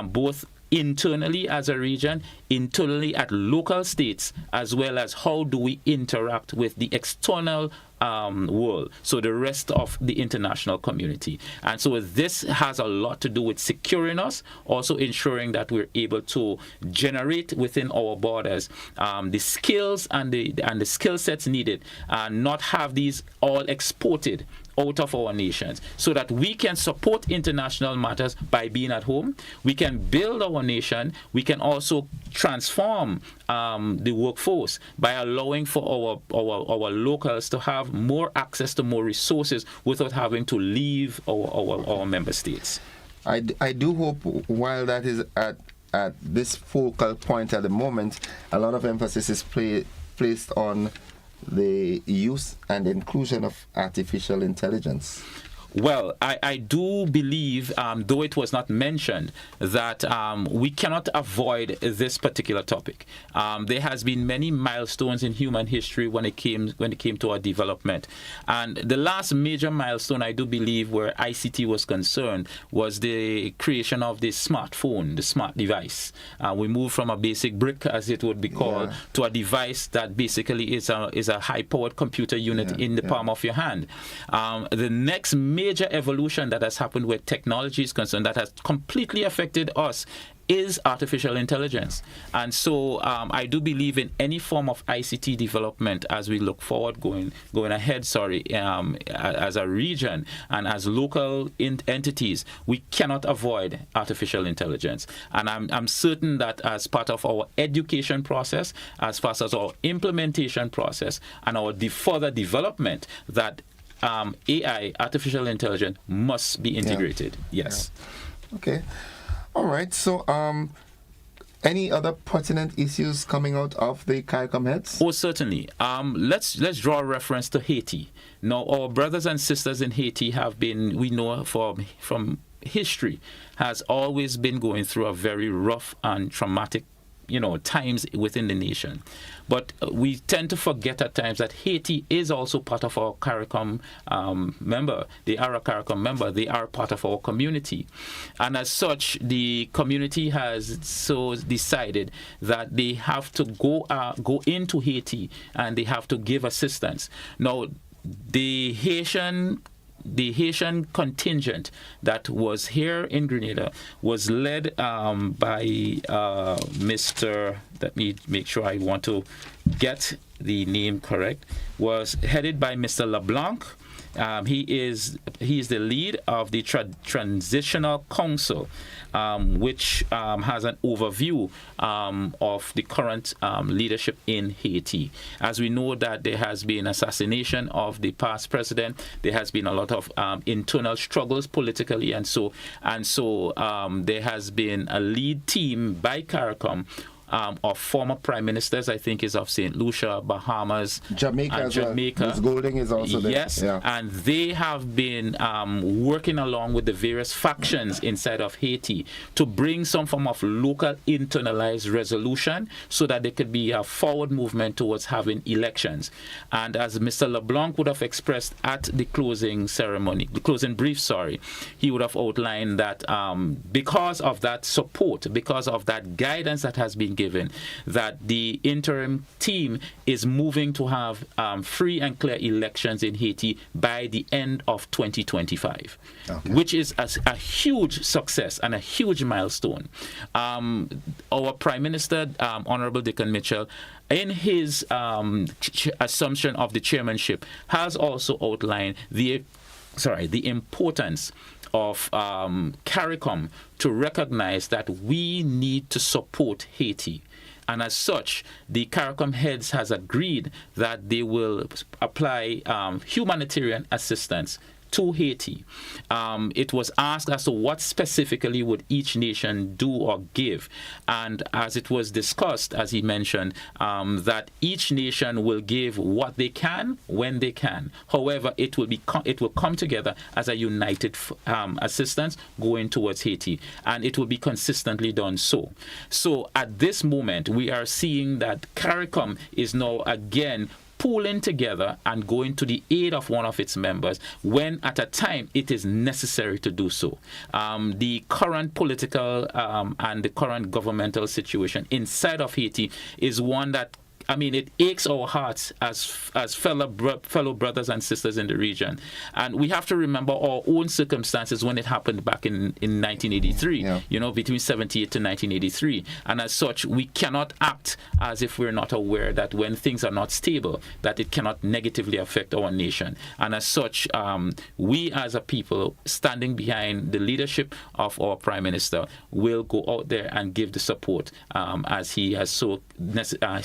both internally as a region, internally at local states, as well as how do we interact with the external world, so the rest of the international community. And so this has a lot to do with securing us, also ensuring that we're able to generate within our borders the skills and the skill sets needed, and not have these all exported out of our nations, so that we can support international matters by being at home. We can build our nation. We can also transform the workforce by allowing for our locals to have more access to more resources without having to leave our member states. I do hope, while that is at this focal point at the moment, a lot of emphasis is placed on the use and inclusion of artificial intelligence. Well, I do believe, though it was not mentioned, that we cannot avoid this particular topic. There has been many milestones in human history when it came to our development, and the last major milestone I do believe where ICT was concerned was the creation of the smartphone, the smart device. We moved from a basic brick, as it would be called, to a device that basically is a high-powered computer unit in the palm of your hand. The next major evolution that has happened where technology is concerned that has completely affected us is artificial intelligence. And so I do believe in any form of ICT development as we look forward, going ahead, as a region and as local entities, we cannot avoid artificial intelligence. And I'm certain that as part of our education process, as far as our implementation process and our further development, that AI, artificial intelligence, must be integrated. Yes. Okay. All right. So, any other pertinent issues coming out of the CARICOM heads? Oh, certainly. Let's draw a reference to Haiti. Now, our brothers and sisters in Haiti have been, we know from history, has always been going through a very rough and traumatic, times within the nation. But we tend to forget at times that Haiti is also part of our CARICOM member. They are a CARICOM member. They are part of our community. And as such, the community has so decided that they have to go into Haiti and they have to give assistance. Now, the Haitian contingent that was here in Grenada was led by Mr. Let me make sure I want to get the name correct. Was headed by Mr. LeBlanc. He is the lead of the Transitional Council, which has an overview of the current leadership in Haiti. As we know that there has been assassination of the past president, there has been a lot of internal struggles politically, and so there has been a lead team by CARICOM of former prime ministers. I think is of St. Lucia, Bahamas, Jamaica. Ms. Golding is also there. Yes, and they have been working along with the various factions inside of Haiti to bring some form of local internalized resolution so that there could be a forward movement towards having elections. And as Mr. LeBlanc would have expressed at the closing brief, he would have outlined that because of that support, because of that guidance that has been given, that the interim team is moving to have free and clear elections in Haiti by the end of 2025, which is a huge success and a huge milestone. Our Prime Minister, Honorable Dickon Mitchell, in his assumption of the chairmanship, has also outlined the importance of CARICOM to recognize that we need to support Haiti. And as such, the CARICOM heads has agreed that they will apply humanitarian assistance to Haiti. It was asked as to what specifically would each nation do or give. And as it was discussed, as he mentioned, that each nation will give what they can when they can. However, it will come together as a united assistance going towards Haiti, and it will be consistently done so. So at this moment, we are seeing that CARICOM is now again pooling together and going to the aid of one of its members when at a time it is necessary to do so. The current political and the current governmental situation inside of Haiti is one that, it aches our hearts as fellow brothers and sisters in the region. And we have to remember our own circumstances when it happened back in 1983, between 78 to 1983. And as such, we cannot act as if we're not aware that when things are not stable, that it cannot negatively affect our nation. And as such, we as a people standing behind the leadership of our Prime Minister will go out there and give the support as he has so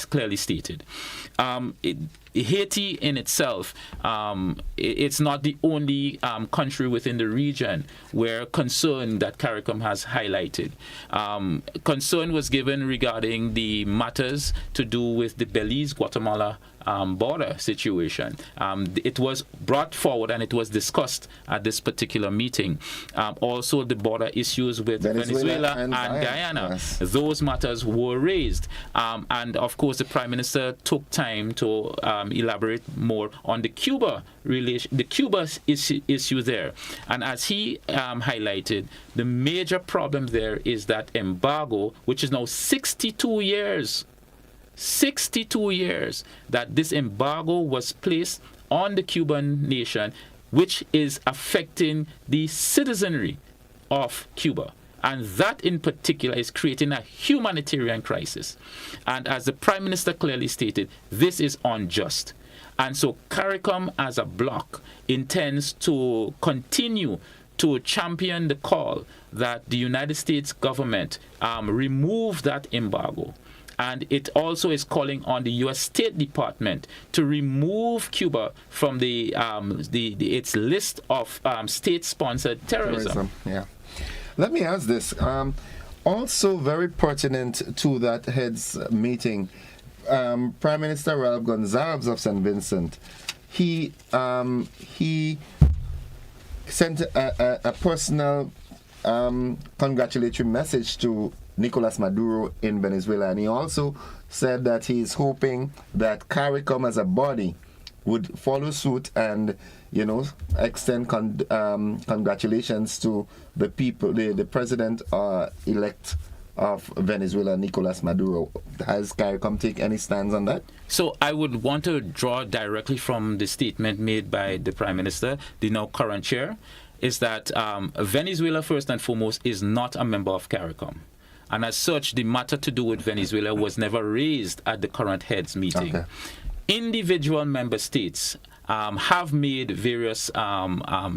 clearly stated. Haiti in itself, it's not the only country within the region where concern that CARICOM has highlighted. Concern was given regarding the matters to do with the Belize, Guatemala border situation. It was brought forward and it was discussed at this particular meeting. Also, the border issues with Venezuela and Guyana. Yes. Those matters were raised. And of course, the Prime Minister took time to elaborate more on the Cuba issue there. And as he highlighted, the major problem there is that embargo, which is now 62 years that this embargo was placed on the Cuban nation, which is affecting the citizenry of Cuba. And that in particular is creating a humanitarian crisis. And as the Prime Minister clearly stated, this is unjust. And so CARICOM as a bloc intends to continue to champion the call that the United States government remove that embargo. And it also is calling on the U.S. State Department to remove Cuba from its list of state-sponsored terrorism. Yeah. Let me ask this. Also very pertinent to that heads meeting, Prime Minister Ralph Gonsalves of St. Vincent, he sent a personal congratulatory message to Nicolas Maduro in Venezuela, and he also said that he is hoping that CARICOM as a body would follow suit and, extend congratulations to the people, the president elect of Venezuela, Nicolas Maduro. Has CARICOM taken any stands on that? So I would want to draw directly from the statement made by the Prime Minister, the now current chair, is that Venezuela, first and foremost, is not a member of CARICOM. And as such, the matter to do with Venezuela was never raised at the current heads meeting. Okay. Individual member states have made various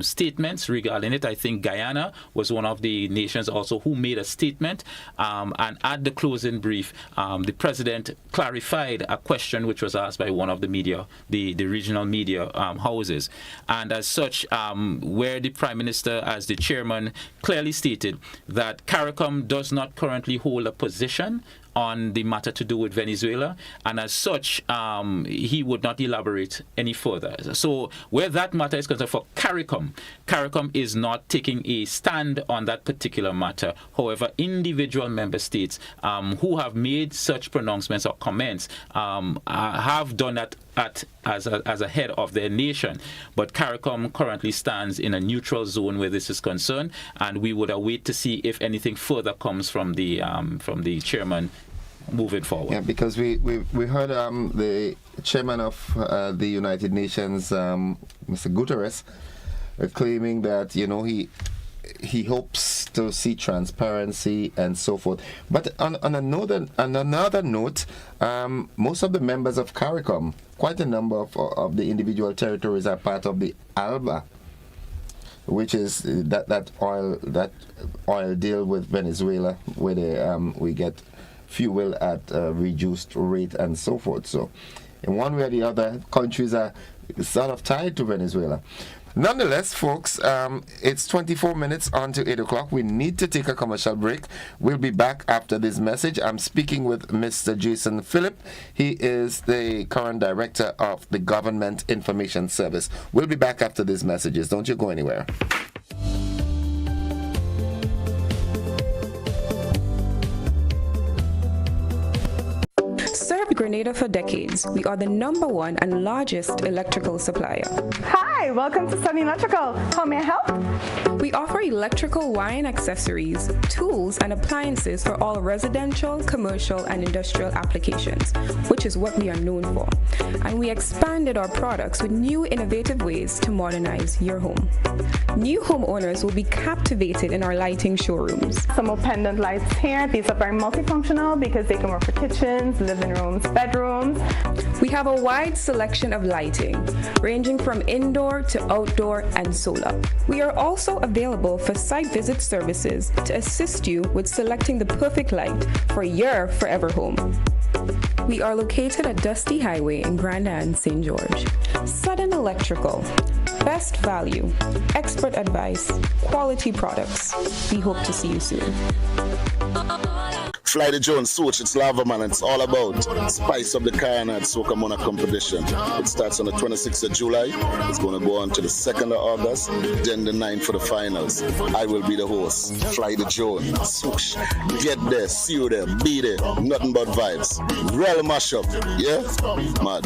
statements regarding it. I think Guyana was one of the nations also who made a statement. And at the closing brief, the president clarified a question which was asked by one of the media, the regional media houses. And as such, where the Prime Minister, as the chairman, clearly stated that CARICOM does not currently hold a position on the matter to do with Venezuela, and as such, he would not elaborate any further. So where that matter is concerned for CARICOM, CARICOM is not taking a stand on that particular matter. However, individual member states who have made such pronouncements or comments have done that as a head of their nation. But CARICOM currently stands in a neutral zone where this is concerned, and we would await to see if anything further comes from the chairman moving forward. Yeah, because we heard the chairman of the United Nations, Mr. Guterres, claiming that he hopes to see transparency and so forth. But on another note, most of the members of CARICOM, quite a number of the individual territories, are part of the ALBA, which is that oil deal with Venezuela, where we get fuel at a reduced rate and so forth. So in one way or the other, countries are sort of tied to Venezuela. Nonetheless, folks, it's 24 minutes on to 8 o'clock. We need to take a commercial break. We'll be back after this message. I'm speaking with Mr. Jason Phillip. He is the current director of the Government Information Service. We'll be back after these messages. Don't you go anywhere. Served Grenada for decades. We are the #1 and largest electrical supplier. Hi, welcome to Sunny Electrical. How may I help? We offer electrical wiring accessories, tools, and appliances for all residential, commercial, and industrial applications, which is what we are known for. And we expanded our products with new innovative ways to modernize your home. New homeowners will be captivated in our lighting showrooms. Some more pendant lights here. These are very multifunctional because they can work for kitchens, living rooms, bedrooms. We have a wide selection of lighting, ranging from indoor to outdoor and solar. We are also available for site visit services to assist you with selecting the perfect light for your forever home. We are located at Dusty Highway in Grenada and St. George. Sudden Electrical. Best value, expert advice, quality products. We hope to see you soon. Fly the Jones, Switch, it's Lava Man. It's all about spice up the Kayanad Soca Mona competition. It starts on the 26th of July. It's going to go on to the 2nd of August, then the 9th for the finals. I will be the host. Fly the Jones, Switch. Get there, see you there, be there. Nothing but vibes. Real mashup, yeah? Mad.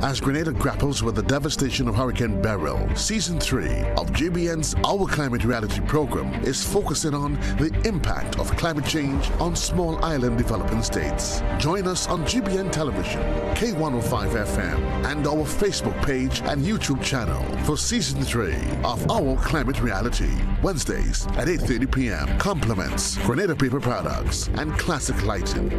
As Grenada grapples with the devastation of Hurricane Beryl, Season 3 of GBN's Our Climate Reality program is focusing on the impact of climate change on small island developing states. Join us on GBN Television, K105 FM, and our Facebook page and YouTube channel for Season 3 of Our Climate Reality, Wednesdays at 8:30 p.m. Compliments, Grenada Paper Products, and Classic Lighting.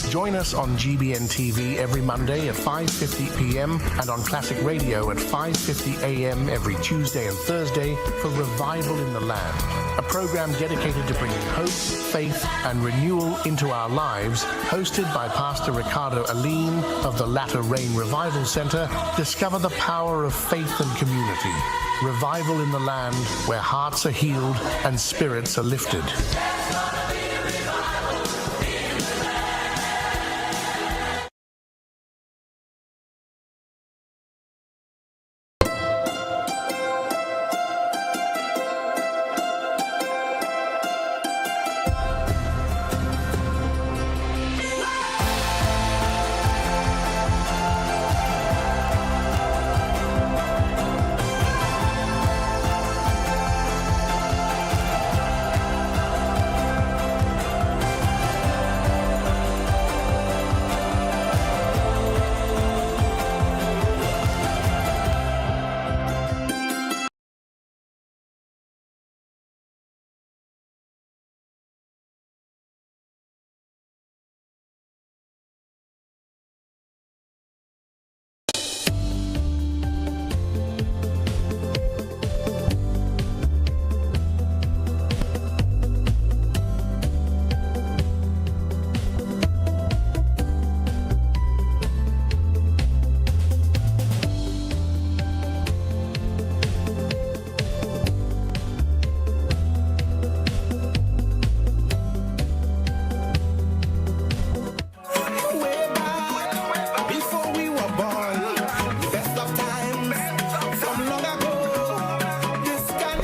Join us on GBN TV every Monday at 5:50 p.m. and on Classic Radio at 5:50 a.m. every Tuesday and Thursday for Revival in the Land, a program dedicated to bringing hope, faith, and renewal into our lives, hosted by Pastor Ricardo Aline of the Latter Rain Revival Center. Discover the power of faith and community. Revival in the Land, where hearts are healed and spirits are lifted.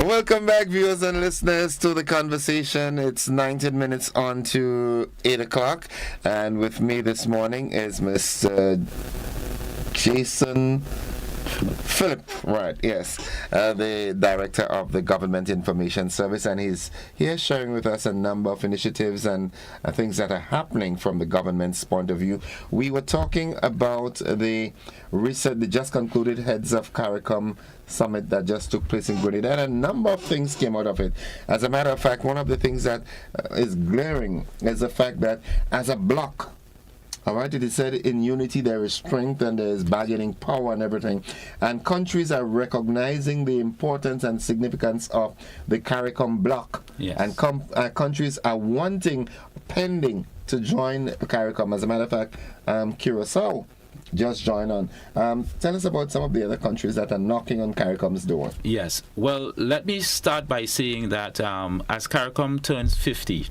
Welcome back, viewers and listeners, to the conversation. It's 19 minutes on to 8 o'clock, and with me this morning is Mr. Jason Philip, right, yes, the Director of the Government Information Service, and he's here sharing with us a number of initiatives and things that are happening from the government's point of view. We were talking about the just concluded Heads of CARICOM summit that just took place in Grenada, and a number of things came out of it. As a matter of fact, one of the things that is glaring is the fact that as a bloc, all right, it is said in unity there is strength and there is bargaining power and everything. And countries are recognizing the importance and significance of the CARICOM bloc. Yes. And countries are pending to join CARICOM. As a matter of fact, Curacao just joined on. Tell us about some of the other countries that are knocking on CARICOM's door. Yes. Well, let me start by saying that as CARICOM turns 50,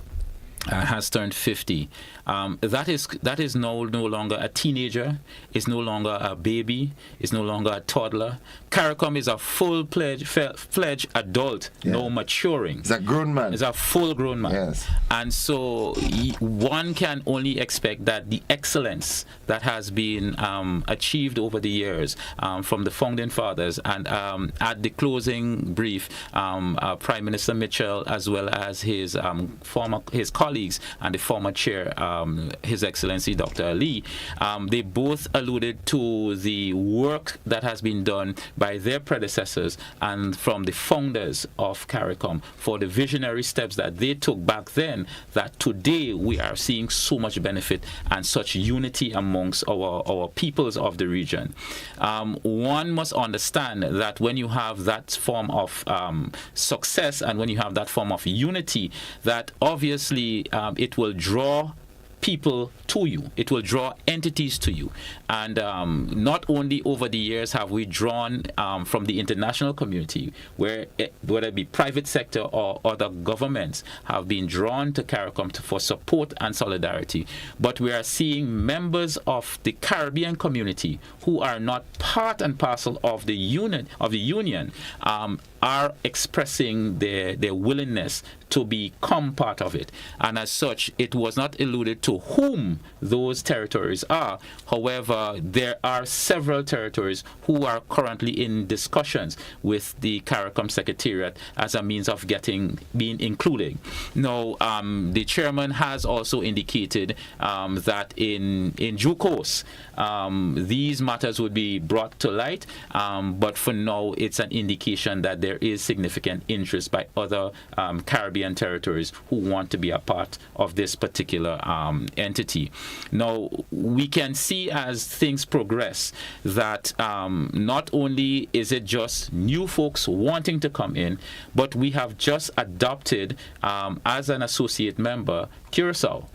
has turned 50. That is no longer a teenager. It's no longer a baby. It's no longer a toddler. CARICOM is a full-fledged adult, no maturing. It's a grown man. It's a full-grown man. Yes. And so one can only expect that the excellence that has been achieved over the years from the founding fathers, and at the closing brief, Prime Minister Mitchell, as well as his colleague colleagues and the former chair, His Excellency Dr. Ali, they both alluded to the work that has been done by their predecessors and from the founders of CARICOM for the visionary steps that they took back then, that today we are seeing so much benefit and such unity amongst our peoples of the region. One must understand that when you have that form of success and when you have that form of unity, that obviously it will draw people to you. It will draw entities to you. And not only over the years have we drawn from the international community, whether it be private sector or other governments have been drawn to CARICOM for support and solidarity, but we are seeing members of the Caribbean community who are not part and parcel of the union are expressing their willingness to become part of it. And as such, it was not alluded to whom those territories are. However, there are several territories who are currently in discussions with the CARICOM Secretariat as a means of being included. Now, the chairman has also indicated that in due course, these matters would be brought to light, but for now, it's an indication that there is significant interest by other Caribbean territories who want to be a part of this particular entity. Now, we can see as things progress that not only is it just new folks wanting to come in, but we have just adopted as an associate member Curacao.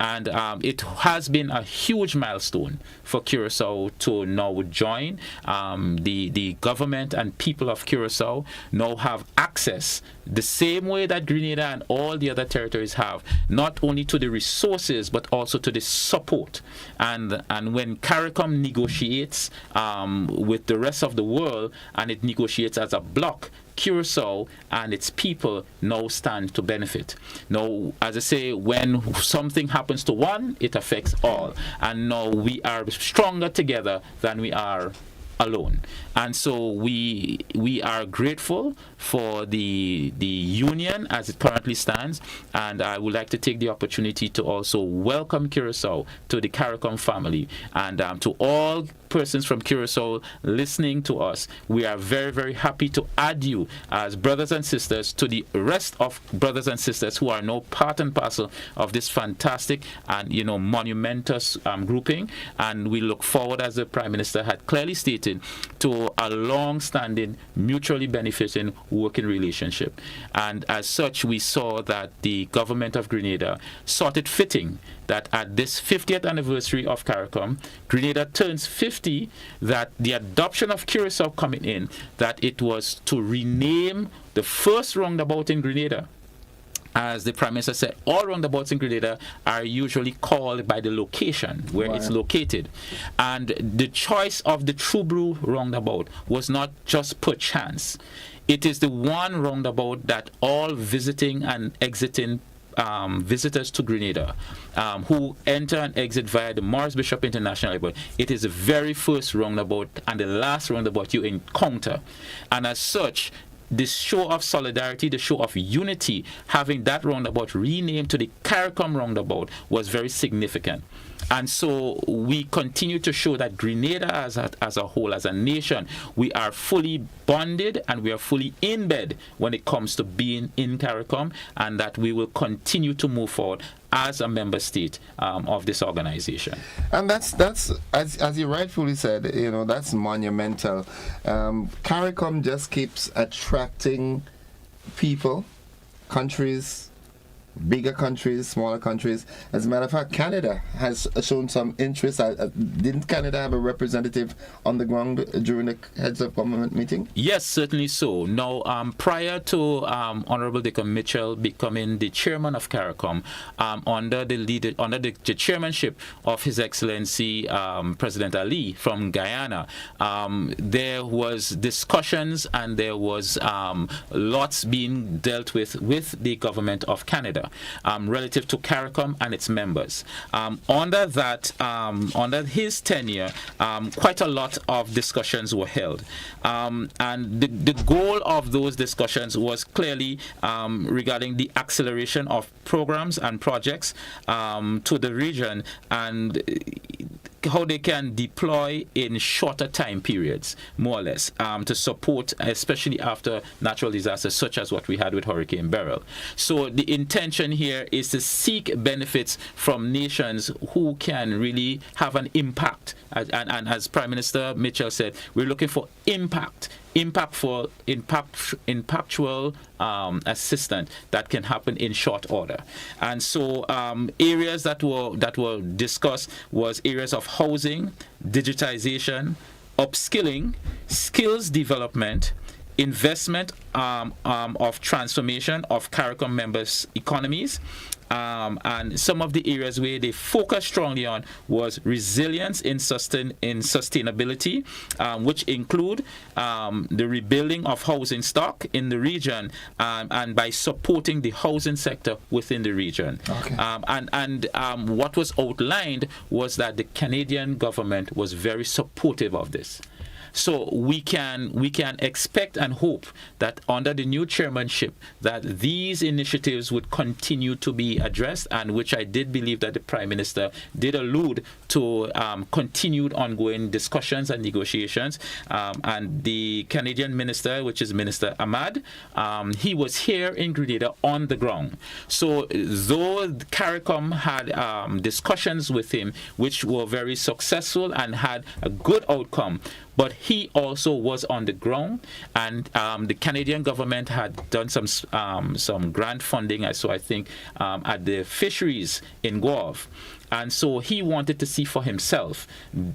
And it has been a huge milestone for Curacao to now join. The government and people of Curacao now have access the same way that Grenada and all the other territories have, not only to the resources but also to the support. And when CARICOM negotiates with the rest of the world, and it negotiates as a bloc, Curacao and its people now stand to benefit. Now, as I say, when something happens to one, it affects all. And now we are stronger together than we are alone. And so we are grateful for the union as it currently stands, and I would like to take the opportunity to also welcome Curacao to the CARICOM family, and to all persons from Curacao listening to us. We are very, very happy to add you as brothers and sisters to the rest of brothers and sisters who are now part and parcel of this fantastic and monumentous grouping, and we look forward, as the Prime Minister had clearly stated, to a long-standing, mutually benefiting working relationship. And as such, we saw that the government of Grenada sought it fitting that at this 50th anniversary of CARICOM, Grenada turns 50, that the adoption of Curacao coming in, that it was to rename the first roundabout in Grenada. As the Prime Minister said, all roundabouts in Grenada are usually called by the location where it's located. And the choice of the True Brew roundabout was not just per chance. It is the one roundabout that all visiting and exiting visitors to Grenada who enter and exit via the Morris Bishop International Airport, it is the very first roundabout and the last roundabout you encounter. And as such, this show of solidarity, the show of unity, having that roundabout renamed to the CARICOM roundabout was very significant. And so we continue to show that Grenada as a whole, as a nation, we are fully bonded and we are fully in bed when it comes to being in CARICOM, and that we will continue to move forward as a member state of this organization. And that's as you rightfully said, that's monumental. CARICOM just keeps attracting people, countries, bigger countries, smaller countries. As a matter of fact, Canada has shown some interest. Didn't Canada have a representative on the ground during the heads of government meeting? Yes, certainly so. Now, prior to Honorable Dickon Mitchell becoming the chairman of CARICOM, under the chairmanship of His Excellency President Ali from Guyana, there was discussions and there was lots being dealt with the government of Canada. Grenada relative to CARICOM and its members. Under his tenure, quite a lot of discussions were held. And the goal of those discussions was clearly regarding the acceleration of programs and projects to the region and how they can deploy in shorter time periods, more or less, to support, especially after natural disasters such as what we had with Hurricane Beryl. So the intention here is to seek benefits from nations who can really have an impact. And as Prime Minister Mitchell said, we're looking for impactful assistance that can happen in short order. And so areas that were discussed was areas of housing, digitization, upskilling, skills development, investment of transformation of CARICOM members' economies. And some of the areas where they focused strongly on was resilience in sustainability, which include the rebuilding of housing stock in the region and by supporting the housing sector within the region. Okay. And what was outlined was that the Canadian government was very supportive of this. So we can expect and hope that under the new chairmanship that these initiatives would continue to be addressed, and which I did believe that the Prime Minister did allude to continued ongoing discussions and negotiations. And the Canadian Minister, which is Minister Ahmad, he was here in Grenada on the ground. So though CARICOM had discussions with him, which were very successful and had a good outcome, but he also was on the ground, and the Canadian government had done some grant funding, so I think at the fisheries in Guave. And so he wanted to see for himself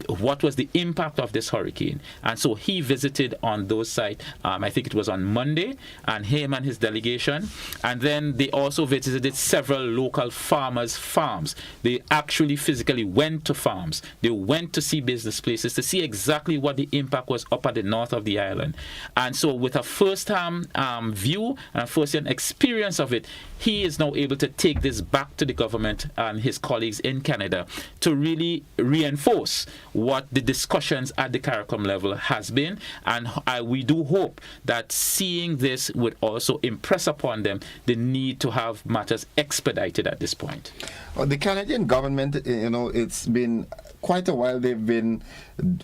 what was the impact of this hurricane. And so he visited on those sites, I think it was on Monday, and him and his delegation. And then they also visited several local farmers' farms. They actually physically went to farms. They went to see business places to see exactly what the impact was up at the north of the island. And so with a first-hand view and a first-hand experience of it, he is now able to take this back to the government and his colleagues in Canada to really reinforce what the discussions at the CARICOM level has been. And we do hope that seeing this would also impress upon them the need to have matters expedited at this point. Well, the Canadian government, it's been quite a while they've been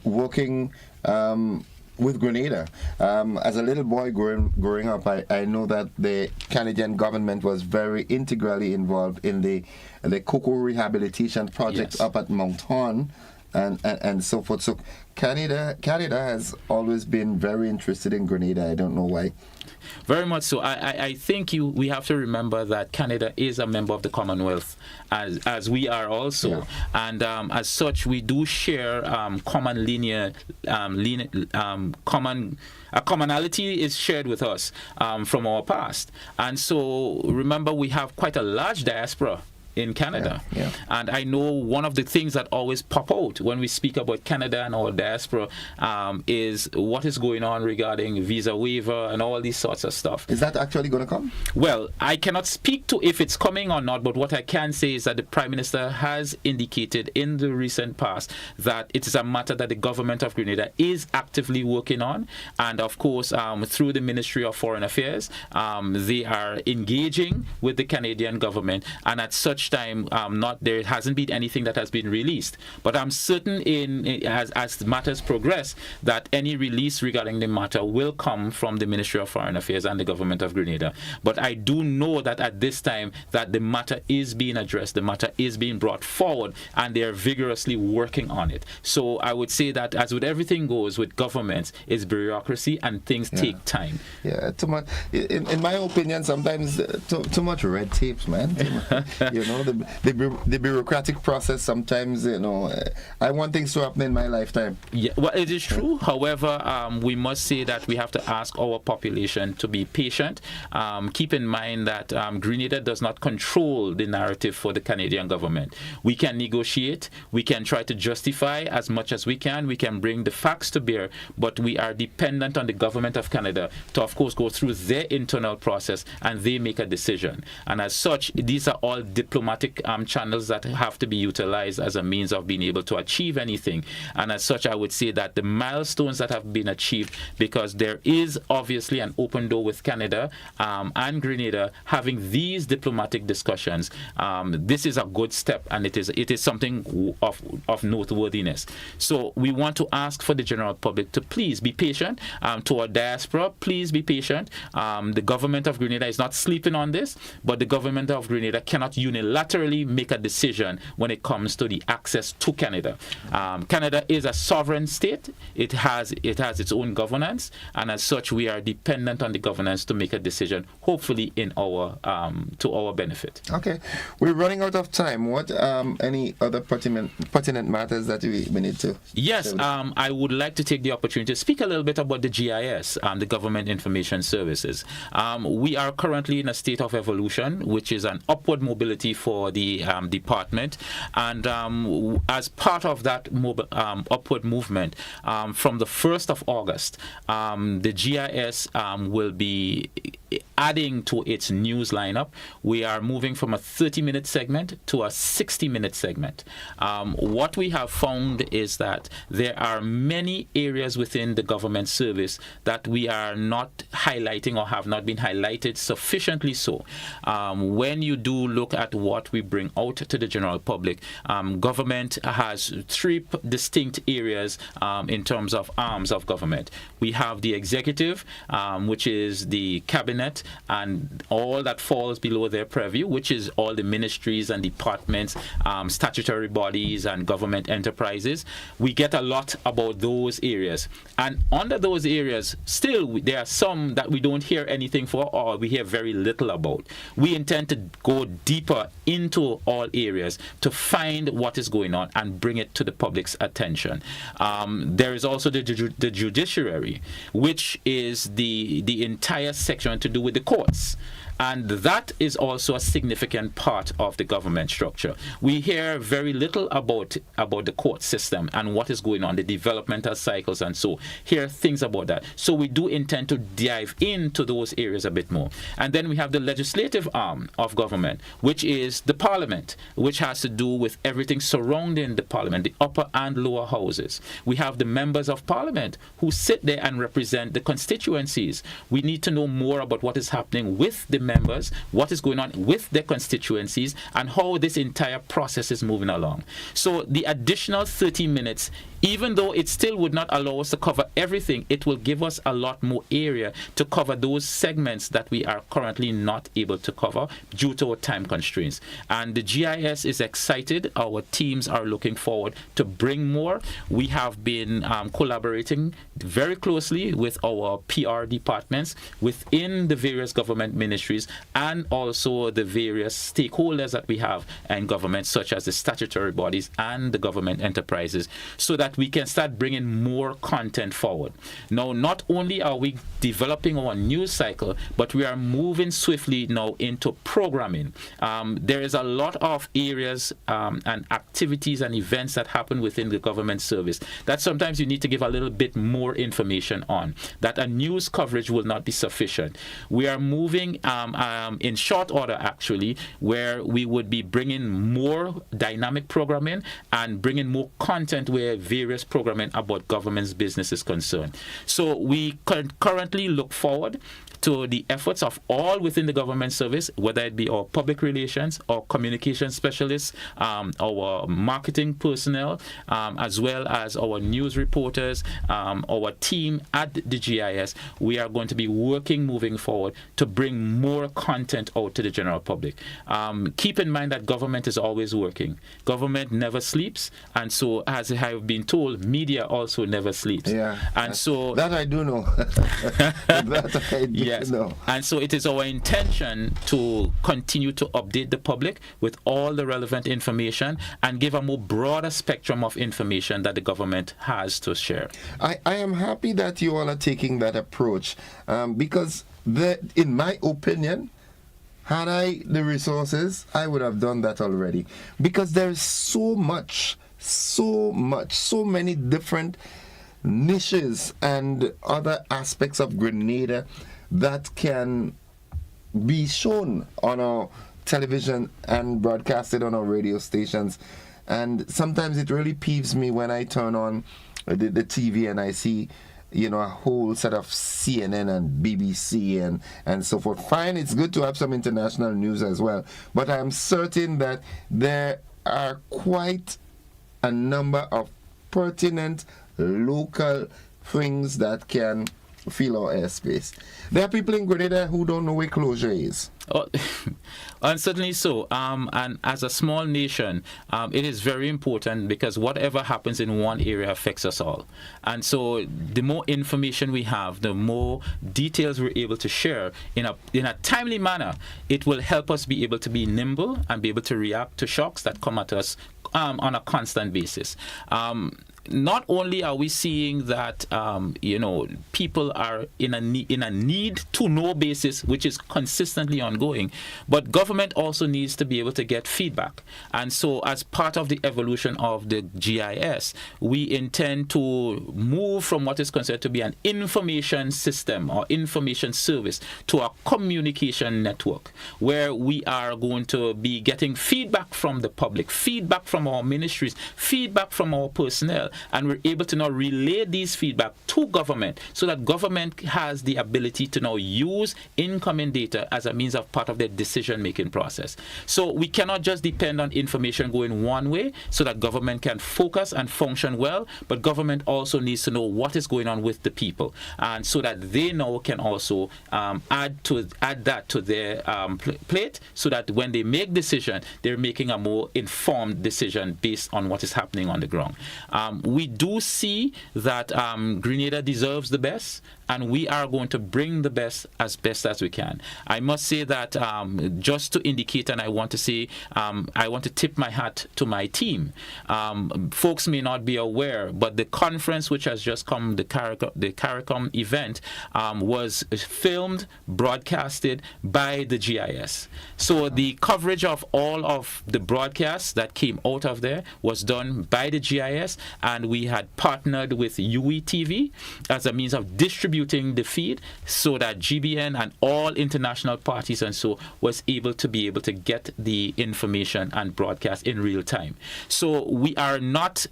working with Grenada. As a little boy growing up, I know that the Canadian government was very integrally involved in the cocoa rehabilitation projects up at Mount Horn and so forth. So Canada has always been very interested in Grenada. I don't know why. Very much so. I think we have to remember that Canada is a member of the Commonwealth, as we are also, and as such, we do share common a commonality is shared with us from our past, and so remember we have quite a large diaspora in Canada. And I know one of the things that always pop out when we speak about Canada and our diaspora is what is going on regarding visa waiver and all these sorts of stuff. Is that actually going to come? Well, I cannot speak to if it's coming or not, but what I can say is that the Prime Minister has indicated in the recent past that it is a matter that the government of Grenada is actively working on, and of course through the Ministry of Foreign Affairs they are engaging with the Canadian government, and at such time there hasn't been anything that has been released, but I'm certain as matters progress that any release regarding the matter will come from the Ministry of Foreign Affairs and the government of Grenada. But I do know that at this time that the matter is being addressed, the matter is being brought forward, and they are vigorously working on it. So I would say that as with everything goes with governments, it's bureaucracy and things take time. Too much. In my opinion, sometimes too much red tapes, man. the bureaucratic process sometimes, I want things to happen in my lifetime. Yeah, well, it is true. However, we must say that we have to ask our population to be patient. Keep in mind that Grenada does not control the narrative for the Canadian government. We can negotiate, we can try to justify as much as we can bring the facts to bear, but we are dependent on the government of Canada to, of course, go through their internal process and they make a decision. And as such, these are all diplomatic channels that have to be utilized as a means of being able to achieve anything. And as such, I would say that the milestones that have been achieved, because there is obviously an open door with Canada and Grenada having these diplomatic discussions, this is a good step, and it is something of noteworthiness. So we want to ask for the general public to please be patient. To our diaspora, please be patient. The government of Grenada is not sleeping on this, but the government of Grenada cannot unilaterally make a decision when it comes to the access to Canada. Canada is a sovereign state. It has its own governance, and as such, we are dependent on the governance to make a decision, hopefully in our to our benefit. Okay, we're running out of time. What any other pertinent matters that we need to? Yes, I would like to take the opportunity to speak a little bit about the GIS, the Government Information Services. We are currently in a state of evolution, which is an upward mobility for the department, and as part of that upward movement, from the 1st of August, the GIS will be adding to its news lineup. We are moving from a 30-minute segment to a 60-minute segment. What we have found is that there are many areas within the government service that we are not highlighting or have not been highlighted sufficiently so. When you do look at what we bring out to the general public, government has three distinct areas in terms of arms of government. We have the executive, which is the cabinet and all that falls below their purview, which is all the ministries and departments, statutory bodies and government enterprises. We get a lot about those areas, and under those areas still there are some that we don't hear anything for, or we hear very little about. We intend to go deeper into all areas to find what is going on and bring it to the public's attention. There is also the judiciary, which is the entire section to do with the courts. And that is also a significant part of the government structure. We hear very little about the court system and what is going on, the developmental cycles, and so hear things about that. So we do intend to dive into those areas a bit more. And then we have the legislative arm of government, which is the parliament, which has to do with everything surrounding the parliament, the upper and lower houses. We have the members of parliament who sit there and represent the constituencies. We need to know more about what is happening with the members, what is going on with their constituencies, and how this entire process is moving along. So the additional 30 minutes, even though it still would not allow us to cover everything, it will give us a lot more area to cover those segments that we are currently not able to cover due to our time constraints. And the GIS is excited. Our teams are looking forward to bring more. We have been collaborating very closely with our PR departments within the various government ministries and also the various stakeholders that we have in government, such as the statutory bodies and the government enterprises, so that we can start bringing more content forward. Now, not only are we developing our news cycle, but we are moving swiftly now into programming. There is a lot of areas and activities and events that happen within the government service that sometimes you need to give a little bit more information on, that a news coverage will not be sufficient. We are moving in short order, actually, where we would be bringing more dynamic programming and bringing more content where various programming about government's business is concerned. So we currently look forward to the efforts of all within the government service, whether it be our public relations, our communication specialists, our marketing personnel, as well as our news reporters, our team at the GIS. We are going to be working moving forward to bring more content out to the general public. Keep in mind that government is always working. Government never sleeps, and so, as I have been told, media also never sleeps. Yeah, and so that I do know. That I do. Yeah. to know. And so it is our intention to continue to update the public with all the relevant information and give a more broader spectrum of information that the government has to share. I am happy that you all are taking that approach because in my opinion, had I the resources, I would have done that already. Because there's so many different niches and other aspects of Grenada that can be shown on our television and broadcasted on our radio stations. And sometimes it really peeves me when I turn on the TV and I see a whole set of CNN and BBC and so forth. Fine, it's good to have some international news as well, but I am certain that there are quite a number of pertinent local things that can fill our airspace. There are people in Grenada who don't know where closure is. Oh, and certainly so. And as a small nation, it is very important because whatever happens in one area affects us all. And so the more information we have, the more details we're able to share in a timely manner, it will help us be able to be nimble and be able to react to shocks that come at us on a constant basis. Not only are we seeing that people are in a need to know basis, which is consistently ongoing, but government also needs to be able to get feedback. And so as part of the evolution of the GIS, we intend to move from what is considered to be an information system or information service to a communication network, where we are going to be getting feedback from the public, feedback from our ministries, feedback from our personnel, and we're able to now relay these feedback to government so that government has the ability to now use incoming data as a means of part of their decision-making process. So we cannot just depend on information going one way so that government can focus and function well, but government also needs to know what is going on with the people, and so that they now can also add that to their plate, so that when they make decision, they're making a more informed decision based on what is happening on the ground. We do see that Grenada deserves the best, and we are going to bring the best as we can. I must say that just to indicate, and I want to say, I want to tip my hat to my team. Folks may not be aware, but the conference which has just come, the CARICOM event, was filmed, broadcasted by the GIS. So the coverage of all of the broadcasts that came out of there was done by the GIS, and we had partnered with UETV as a means of distributing the feed so that GBN and all international parties and so was able to get the information and broadcast in real time. So we are not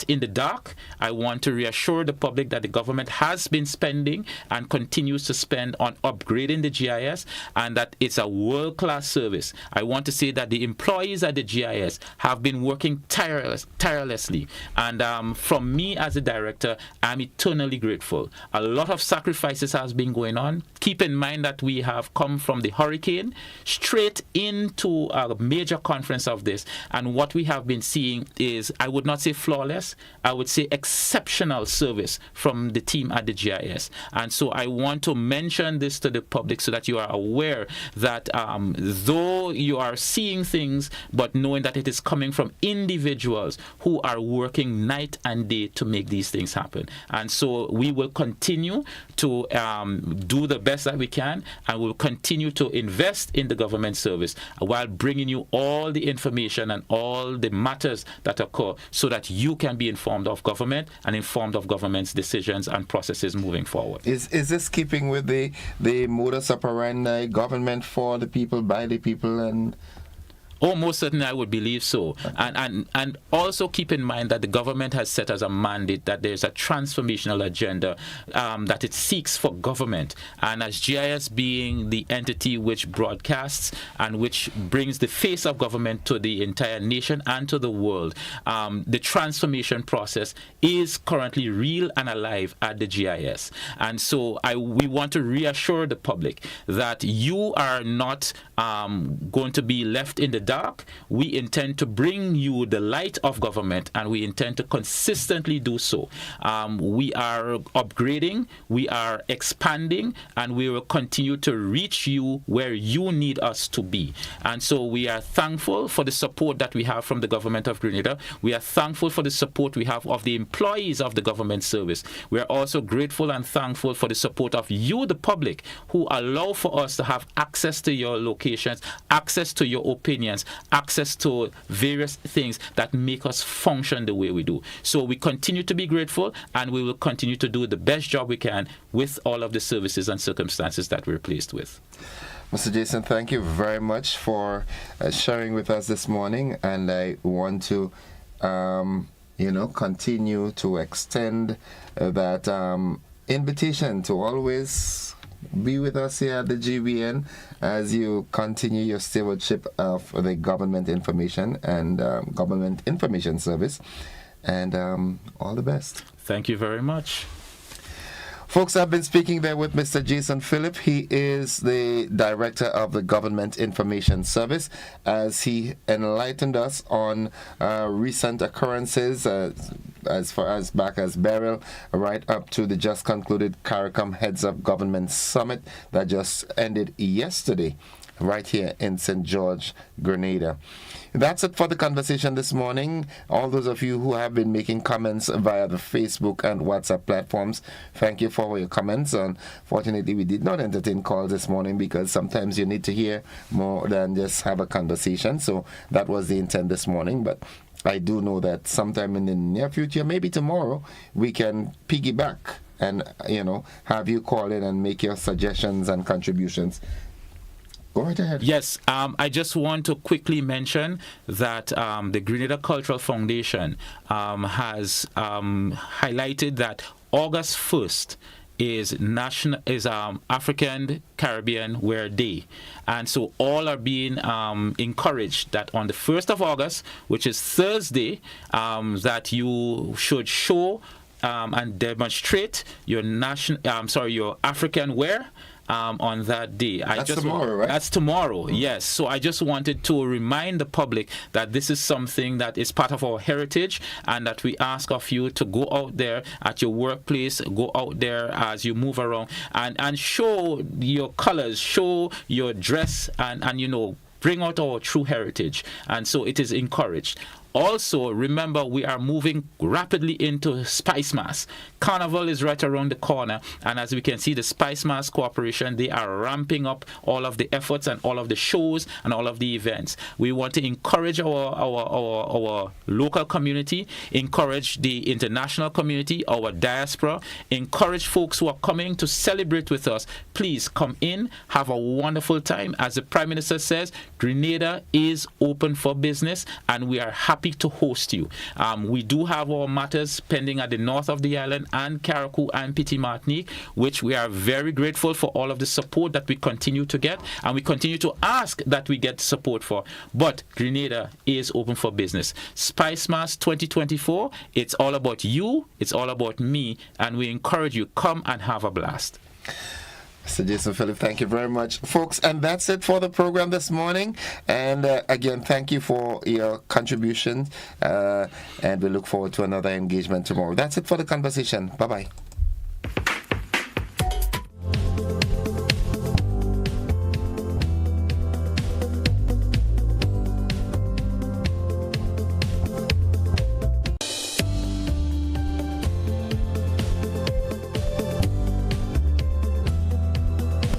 in the dark. I want to reassure the public that the government has been spending and continues to spend on upgrading the GIS, and that it's a world-class service. I want to say that the employees at the GIS have been working tirelessly, and from me as a director, I'm eternally grateful. A lot of sacrifices has been going on. Keep in mind that we have come from the hurricane straight into a major conference of this, and what we have been seeing is, I would not say flawless, I would say exceptional service from the team at the GIS. And so I want to mention this to the public so that you are aware that though you are seeing things, but knowing that it is coming from individuals who are working night and day to make these things happen. And so we will continue to do the best that we can, and we'll continue to invest in the government service while bringing you all the information and all the matters that occur so that you can be informed of government and informed of government's decisions and processes moving forward. Is this keeping with the modus operandi, government for the people, by the people, and... Oh, most certainly I would believe so. And also keep in mind that the government has set as a mandate that there's a transformational agenda that it seeks for government. And as GIS being the entity which broadcasts and which brings the face of government to the entire nation and to the world, the transformation process is currently real and alive at the GIS. And so we want to reassure the public that you are not going to be left in the dark dark. We intend to bring you the light of government, and we intend to consistently do so. We are upgrading, we are expanding, and we will continue to reach you where you need us to be. And so we are thankful for the support that we have from the government of Grenada. We are thankful for the support we have of the employees of the government service. We are also grateful and thankful for the support of you, the public, who allow for us to have access to your locations, access to your opinions, access to various things that make us function the way we do. So we continue to be grateful, and we will continue to do the best job we can with all of the services and circumstances that we're placed with. Mr. Jason, thank you very much for sharing with us this morning, and I want to continue to extend that invitation to always be with us here at the GBN as you continue your stewardship of the Government Information and Government Information Service. And all the best. Thank you very much. Folks, I've been speaking there with Mr. Jason Phillip. He is the Director of the Government Information Service, as he enlightened us on recent occurrences as far as back as Beryl, right up to the just concluded CARICOM Heads of Government Summit that just ended yesterday, right here in St. George, Grenada. That's it for the conversation this morning. All those of you who have been making comments via the Facebook and WhatsApp platforms, thank you for your comments. Unfortunately, we did not entertain calls this morning because sometimes you need to hear more than just have a conversation. So that was the intent this morning. But I do know that sometime in the near future, maybe tomorrow, we can piggyback and, have you call in and make your suggestions and contributions. Go right ahead. Yes, I just want to quickly mention that the Grenada Cultural Foundation has highlighted that August 1st is African Caribbean Wear Day, and so all are being encouraged that on the 1st of August, which is Thursday, that you should show and demonstrate your your African wear. On that day. That's tomorrow, right? That's tomorrow, yes. So I just wanted to remind the public that this is something that is part of our heritage, and that we ask of you to go out there at your workplace, go out there as you move around, and show your colors, show your dress, and bring out our true heritage. And so it is encouraged. Also, remember, we are moving rapidly into Spice Mass. Carnival is right around the corner, and as we can see, the Spice Mass Corporation, they are ramping up all of the efforts and all of the shows and all of the events. We want to encourage our local community, encourage the international community, our diaspora, encourage folks who are coming to celebrate with us. Please come in, have a wonderful time. As the Prime Minister says, Grenada is open for business, and we are happy to host you. We do have our matters pending at the north of the island and Carriacou and Petit Martinique, which we are very grateful for all of the support that we continue to get, and we continue to ask that we get support for. But Grenada is open for business. Spice Mass 2024, it's all about you, it's all about me, and we encourage you, come and have a blast. Mr. Jason Phillip, thank you very much, folks. And that's it for the program this morning. And again, thank you for your contributions. And we look forward to another engagement tomorrow. That's it for the conversation. Bye-bye.